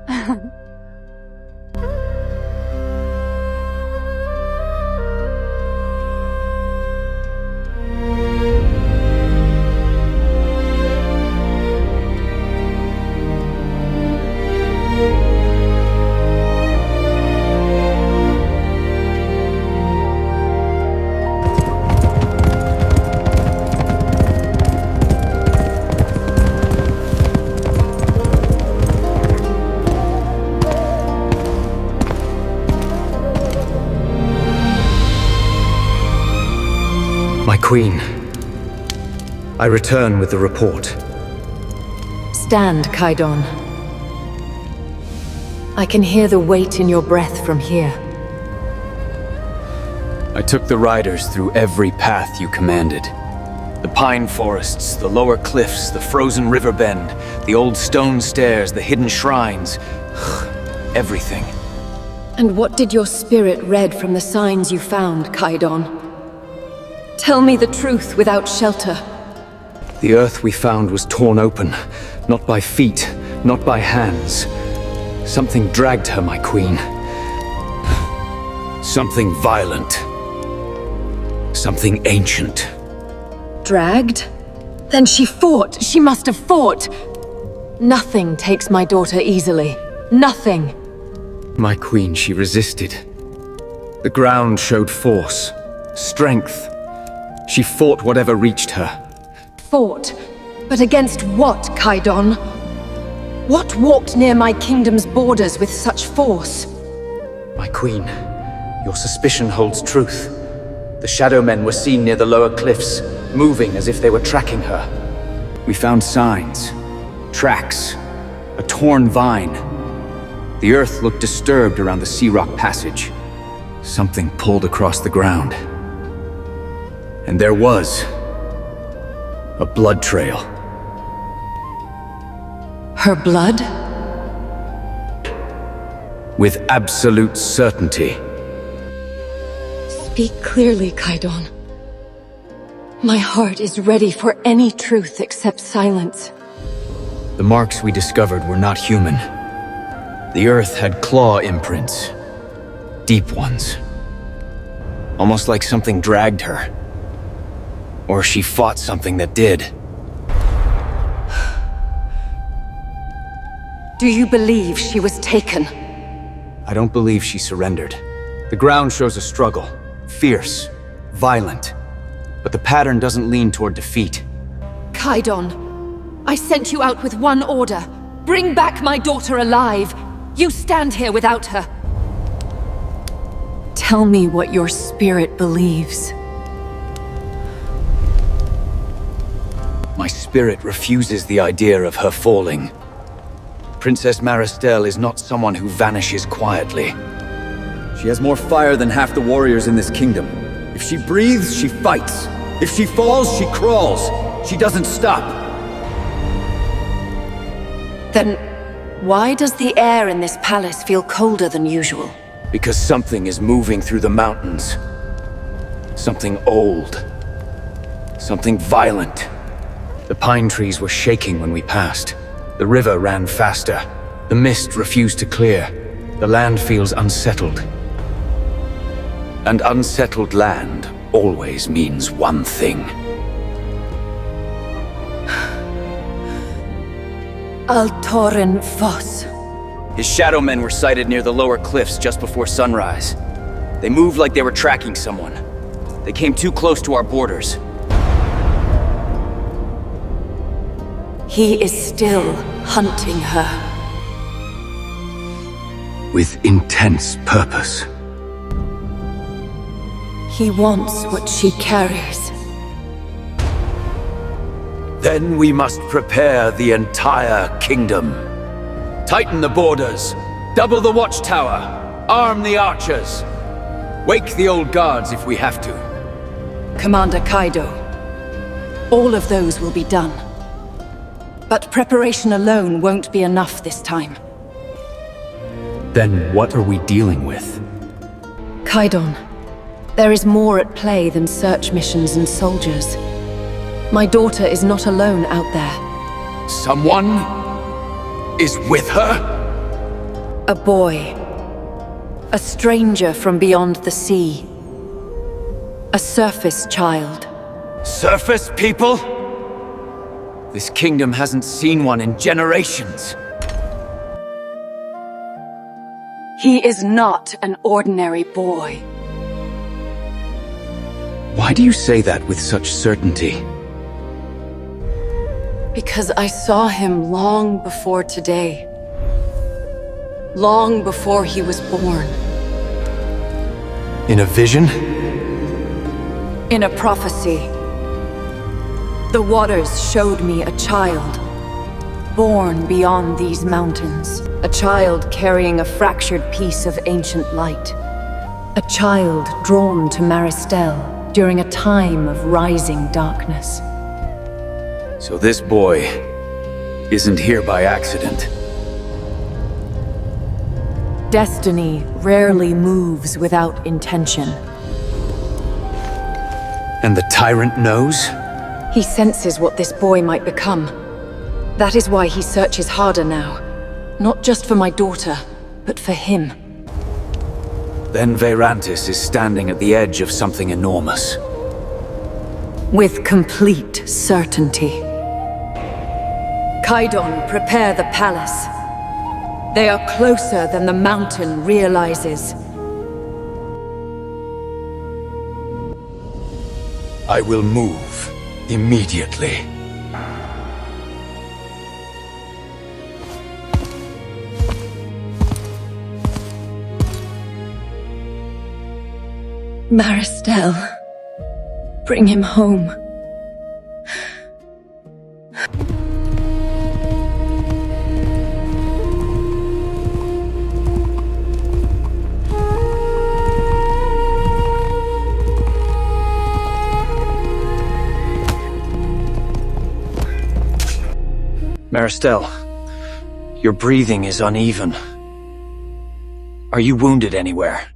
My queen, I return with the report. Stand, Kaidon. I can hear the weight in your breath from here. I took the riders through every path you commanded. The pine forests, the lower cliffs, the frozen river bend, the old stone stairs, the hidden shrines. Everything. And what did your spirit read from the signs you found, Kaidon? Tell me the truth without shelter. The earth we found was torn open, not by feet, not by hands. Something dragged her, my queen. Something violent. Something ancient. Dragged? Then she fought. She must have fought. Nothing takes my daughter easily. Nothing. My queen, she resisted. The ground showed force, strength. She fought whatever reached her. Fought? But against what, Kaidon? What walked near my kingdom's borders with such force? My queen, your suspicion holds truth. The Shadow Men were seen near the lower cliffs, moving as if they were tracking her. We found signs, tracks, a torn vine. The earth looked disturbed around the Sea Rock Passage. Something pulled across the ground. And there was a blood trail. Her blood? With absolute certainty. Speak clearly, Kaidon. My heart is ready for any truth except silence. The marks we discovered were not human. The earth had claw imprints. Deep ones. Almost like something dragged her. Or she fought something that did. Do you believe she was taken? I don't believe she surrendered. The ground shows a struggle. Fierce. Violent. But the pattern doesn't lean toward defeat. Kaidon, I sent you out with one order. Bring back my daughter alive. You stand here without her. Tell me what your spirit believes. My spirit refuses the idea of her falling. Princess Maristelle is not someone who vanishes quietly. She has more fire than half the warriors in this kingdom. If she breathes, she fights. If she falls, she crawls. She doesn't stop. Then why does the air in this palace feel colder than usual? Because something is moving through the mountains. Something old. Something violent. The pine trees were shaking when we passed. The river ran faster. The mist refused to clear. The land feels unsettled. And unsettled land always means one thing. Altorin Foss. His shadow men were sighted near the lower cliffs just before sunrise. They moved like they were tracking someone. They came too close to our borders. He is still hunting her. With intense purpose. He wants what she carries. Then we must prepare the entire kingdom. Tighten the borders, double the watchtower, arm the archers. Wake the old guards if we have to. Commander Kaido, all of those will be done. But preparation alone won't be enough this time. Then what are we dealing with? Kaidon, there is more at play than search missions and soldiers. My daughter is not alone out there. Someone is with her? A boy. A stranger from beyond the sea. A surface child. Surface people? This kingdom hasn't seen one in generations. He is not an ordinary boy. Why do you say that with such certainty? Because I saw him long before today. Long before he was born. In a vision? In a prophecy. The waters showed me a child, born beyond these mountains. A child carrying a fractured piece of ancient light. A child drawn to Maristelle during a time of rising darkness. So this boy isn't here by accident. Destiny rarely moves without intention. And the tyrant knows? He senses what this boy might become. That is why he searches harder now. Not just for my daughter, but for him. Then Verantis is standing at the edge of something enormous. With complete certainty. Kaidon, prepare the palace. They are closer than the mountain realizes. I will move immediately. Maristelle, bring him home. Maristelle, your breathing is uneven. Are you wounded anywhere?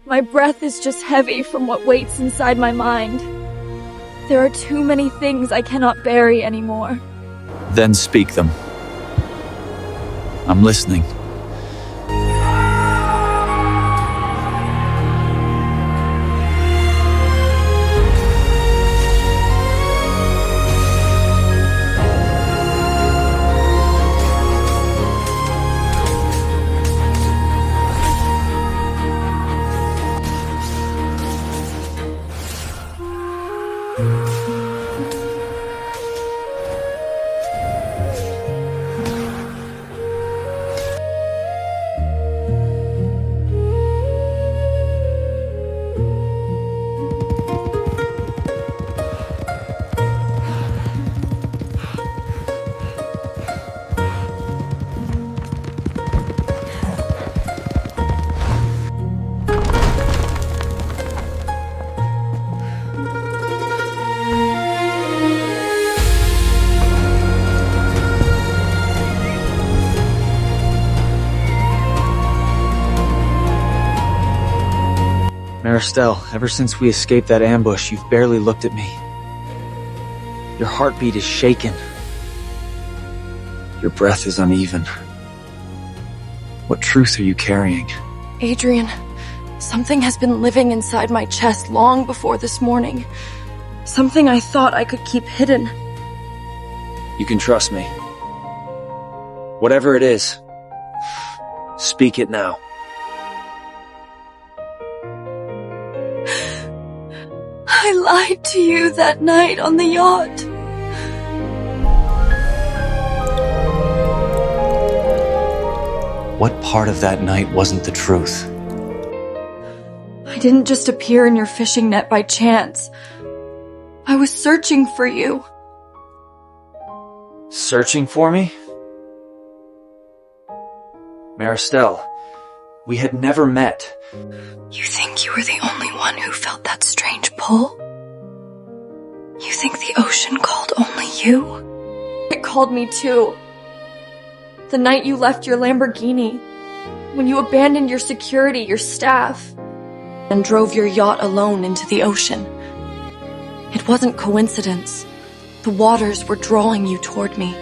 My breath is just heavy from what waits inside my mind. There are too many things I cannot bury anymore. Then speak them. I'm listening. Maristelle, ever since we escaped that ambush, you've barely looked at me. Your heartbeat is shaken. Your breath is uneven. What truth are you carrying? Adrian, something has been living inside my chest long before this morning. Something I thought I could keep hidden. You can trust me. Whatever it is, speak it now. I lied to you that night on the yacht. What part of that night wasn't the truth? I didn't just appear in your fishing net by chance. I was searching for you. Searching for me? Maristelle, we had never met. You think you were the only one who felt that strange pull? You think the ocean called only you? It called me too. The night you left your Lamborghini. When you abandoned your security, your staff, and drove your yacht alone into the ocean. It wasn't coincidence. The waters were drawing you toward me.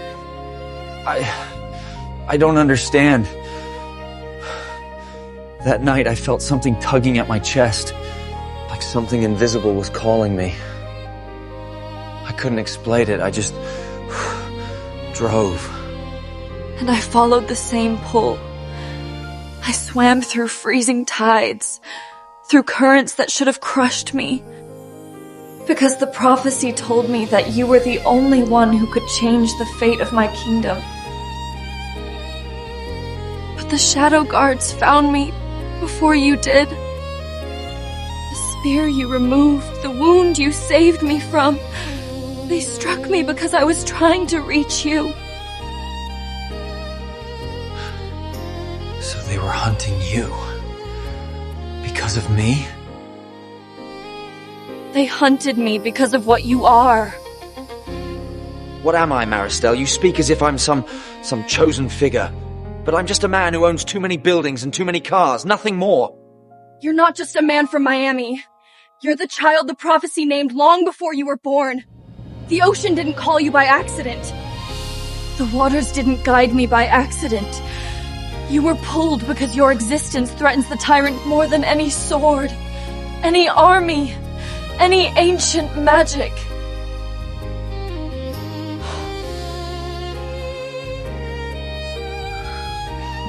I don't understand. That night I felt something tugging at my chest, like something invisible was calling me. I couldn't explain it, I just drove. And I followed the same pull. I swam through freezing tides, through currents that should have crushed me. Because the prophecy told me that you were the only one who could change the fate of my kingdom. But the Shadow Guards found me before you did. The spear you removed, the wound you saved me from, they struck me because I was trying to reach you. So they were hunting you. Because of me? They hunted me because of what you are. What am I, Maristelle? You speak as if I'm some chosen figure. But I'm just a man who owns too many buildings and too many cars, nothing more. You're not just a man from Miami. You're the child the prophecy named long before you were born. The ocean didn't call you by accident. The waters didn't guide me by accident. You were pulled because your existence threatens the tyrant more than any sword, any army, any ancient magic.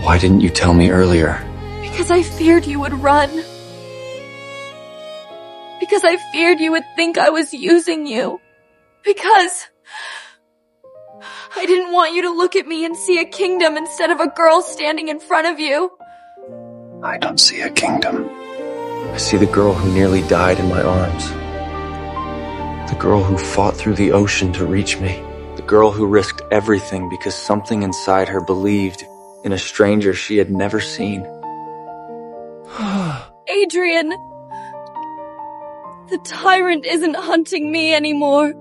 Why didn't you tell me earlier? Because I feared you would run. Because I feared you would think I was using you. Because I didn't want you to look at me and see a kingdom instead of a girl standing in front of you. I don't see a kingdom. I see the girl who nearly died in my arms. The girl who fought through the ocean to reach me. The girl who risked everything because something inside her believed in a stranger she had never seen. Adrian! The tyrant isn't hunting me anymore.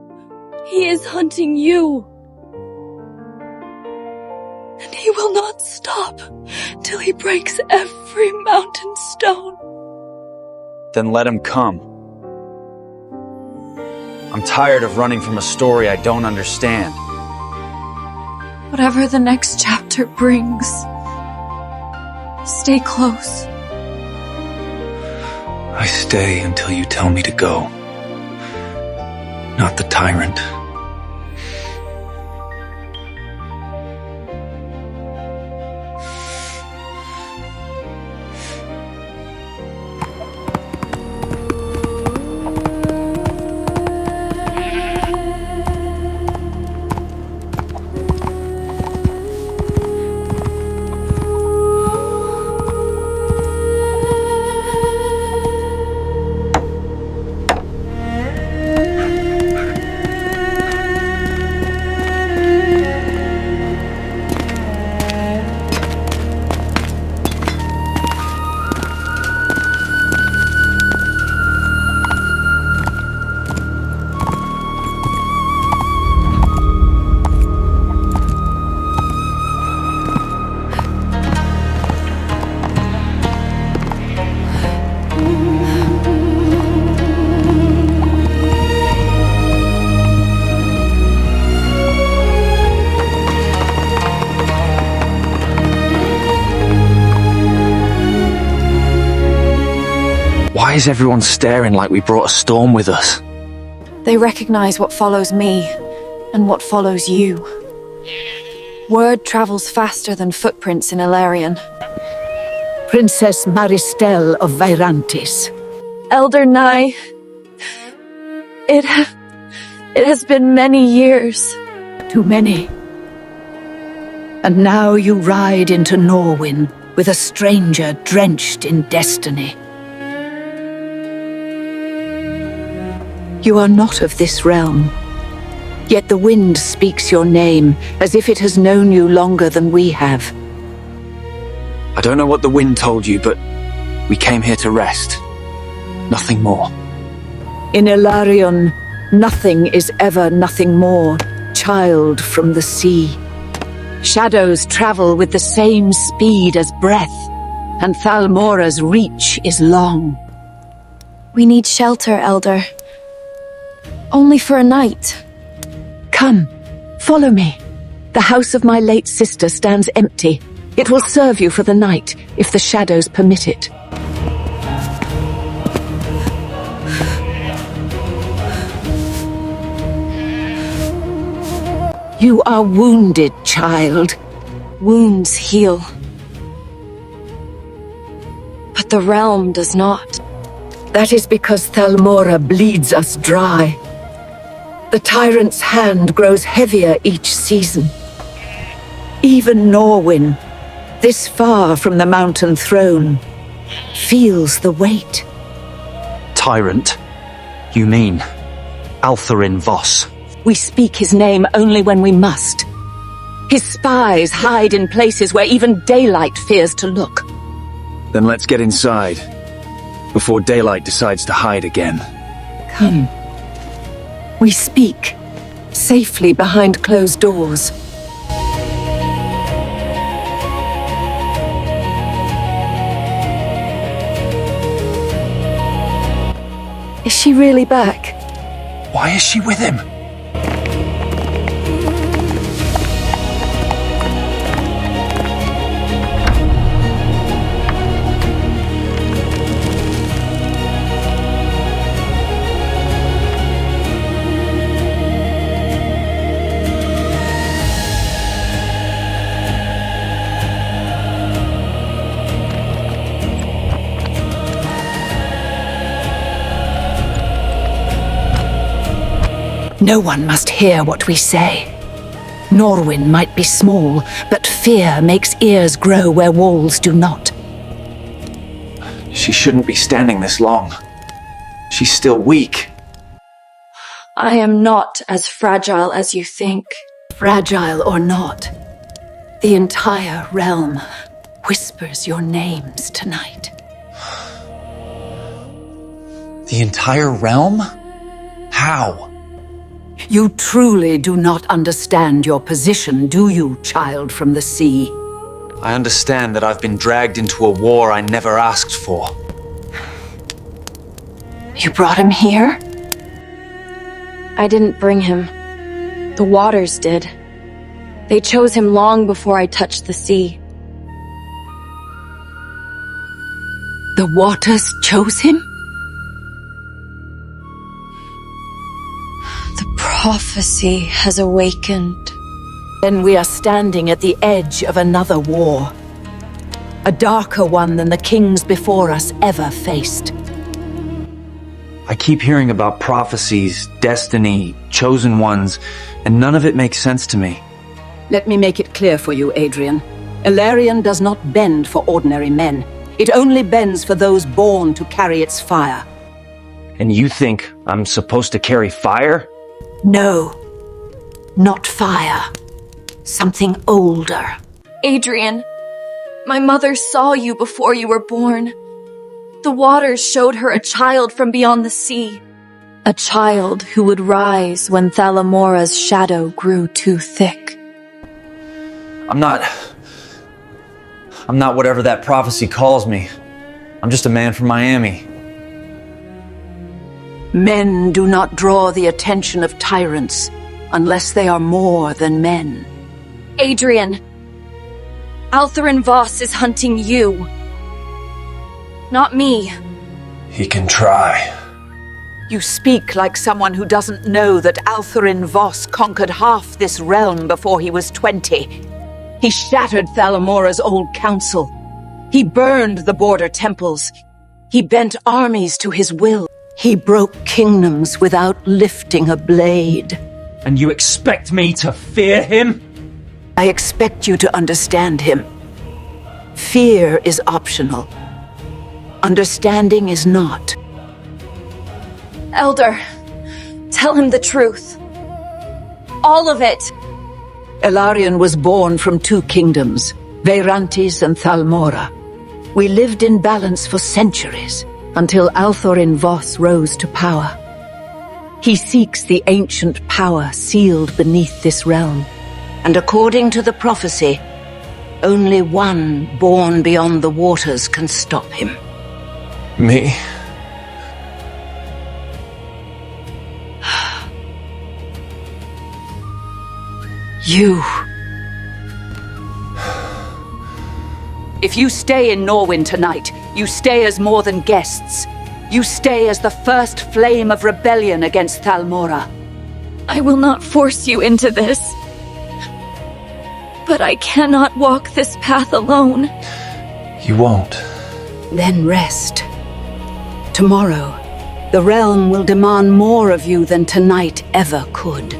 He is hunting you. And he will not stop till he breaks every mountain stone. Then let him come. I'm tired of running from a story I don't understand. Whatever the next chapter brings, stay close. I stay until you tell me to go. Not the tyrant. Why is everyone staring like we brought a storm with us? They recognize what follows me, and what follows you. Word travels faster than footprints in Elarion. Princess Maristelle of Virantis. Elder Nye, it has been many years. Too many. And now you ride into Norwyn with a stranger drenched in destiny. You are not of this realm. Yet the wind speaks your name as if it has known you longer than we have. I don't know what the wind told you, but we came here to rest. Nothing more. In Elarion, nothing is ever nothing more, child from the sea. Shadows travel with the same speed as breath, and Thal'Mora's reach is long. We need shelter, Elder. Only for a night. Come, follow me. The house of my late sister stands empty. It will serve you for the night, if the shadows permit it. You are wounded, child. Wounds heal. But the realm does not. That is because Thal'Mora bleeds us dry. The tyrant's hand grows heavier each season. Even Norwin, this far from the mountain throne, feels the weight. Tyrant? You mean Altherin Voss? We speak his name only when we must. His spies hide in places where even daylight fears to look. Then let's get inside, before daylight decides to hide again. Come. We speak, safely behind closed doors. Is she really back? Why is she with him? No one must hear what we say. Norwin might be small, but fear makes ears grow where walls do not. She shouldn't be standing this long. She's still weak. I am not as fragile as you think. Fragile or not, the entire realm whispers your names tonight. The entire realm? How? You truly do not understand your position, do you, child from the sea? I understand that I've been dragged into a war I never asked for. You brought him here? I didn't bring him. The waters did. They chose him long before I touched the sea. The waters chose him? The prophecy has awakened. Then we are standing at the edge of another war. A darker one than the kings before us ever faced. I keep hearing about prophecies, destiny, chosen ones, and none of it makes sense to me. Let me make it clear for you, Adrian. Elarion does not bend for ordinary men. It only bends for those born to carry its fire. And you think I'm supposed to carry fire? No, not fire. Something older. Adrian, my mother saw you before you were born. The waters showed her a child from beyond the sea. A child who would rise when Thal'Mora's shadow grew too thick. I'm not whatever that prophecy calls me. I'm just a man from Miami. Men do not draw the attention of tyrants unless they are more than men. Adrian, Altherin Voss is hunting you. Not me. He can try. You speak like someone who doesn't know that Altherin Voss conquered half this realm before he was 20. He shattered Thal'Mora's old council. He burned the border temples. He bent armies to his will. He broke kingdoms without lifting a blade. And you expect me to fear him? I expect you to understand him. Fear is optional. Understanding is not. Elder, tell him the truth. All of it. Elarion was born from two kingdoms, Veirantis and Thal'Mora. We lived in balance for centuries, until Altherin Voss rose to power. He seeks the ancient power sealed beneath this realm. And according to the prophecy, only one born beyond the waters can stop him. Me? You. If you stay in Norwyn tonight, you stay as more than guests. You stay as the first flame of rebellion against Thal'Mora. I will not force you into this. But I cannot walk this path alone. You won't. Then rest. Tomorrow, the realm will demand more of you than tonight ever could.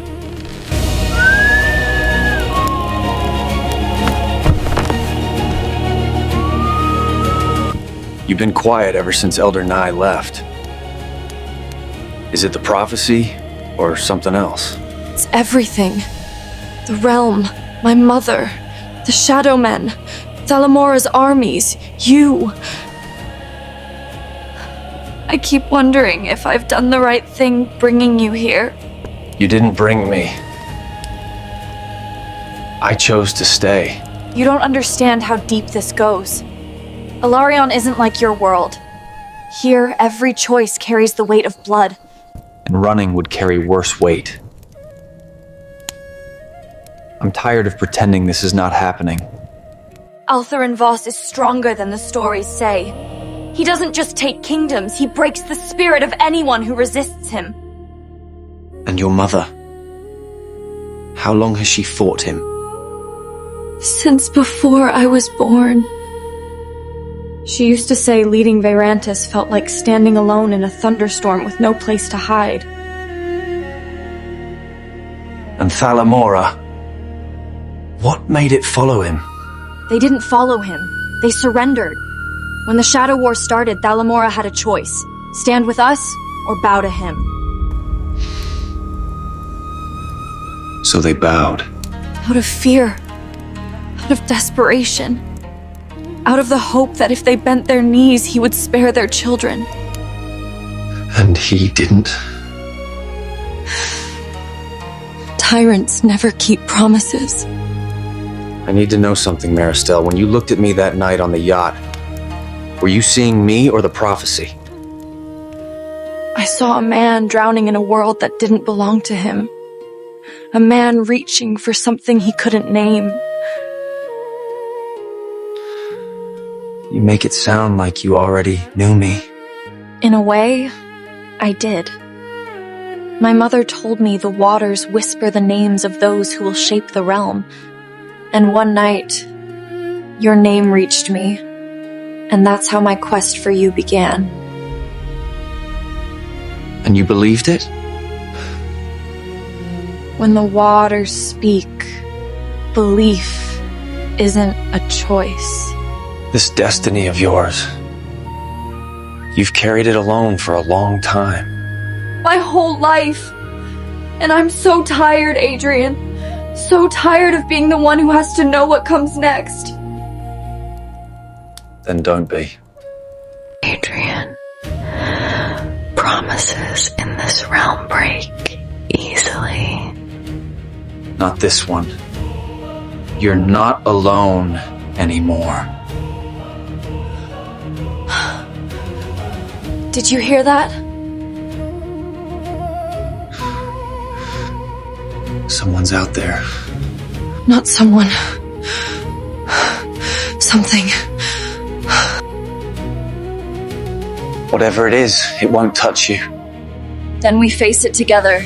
You've been quiet ever since Elder Nye left. Is it the prophecy, or something else? It's everything. The realm, my mother, the Shadow Men, Thal'Mora's armies, you. I keep wondering if I've done the right thing bringing you here. You didn't bring me. I chose to stay. You don't understand how deep this goes. Elarion isn't like your world. Here, every choice carries the weight of blood. And running would carry worse weight. I'm tired of pretending this is not happening. Altharin Voss is stronger than the stories say. He doesn't just take kingdoms, he breaks the spirit of anyone who resists him. And your mother? How long has she fought him? Since before I was born. She used to say leading Verantis felt like standing alone in a thunderstorm with no place to hide. And Thal'Mora? What made it follow him? They didn't follow him. They surrendered. When the Shadow War started, Thal'Mora had a choice. Stand with us, or bow to him. So they bowed. Out of fear. Out of desperation. Out of the hope that if they bent their knees, he would spare their children. And he didn't? Tyrants never keep promises. I need to know something, Maristelle. When you looked at me that night on the yacht, were you seeing me or the prophecy? I saw a man drowning in a world that didn't belong to him. A man reaching for something he couldn't name. You make it sound like you already knew me. In a way, I did. My mother told me the waters whisper the names of those who will shape the realm. And one night, your name reached me. And that's how my quest for you began. And you believed it? When the waters speak, belief isn't a choice. This destiny of yours, you've carried it alone for a long time. My whole life. And I'm so tired, Adrian. So tired of being the one who has to know what comes next. Then don't be. Adrian, promises in this realm break easily. Not this one. You're not alone anymore. Did you hear that? Someone's out there. Not someone. Something. Whatever it is, it won't touch you. Then we face it together.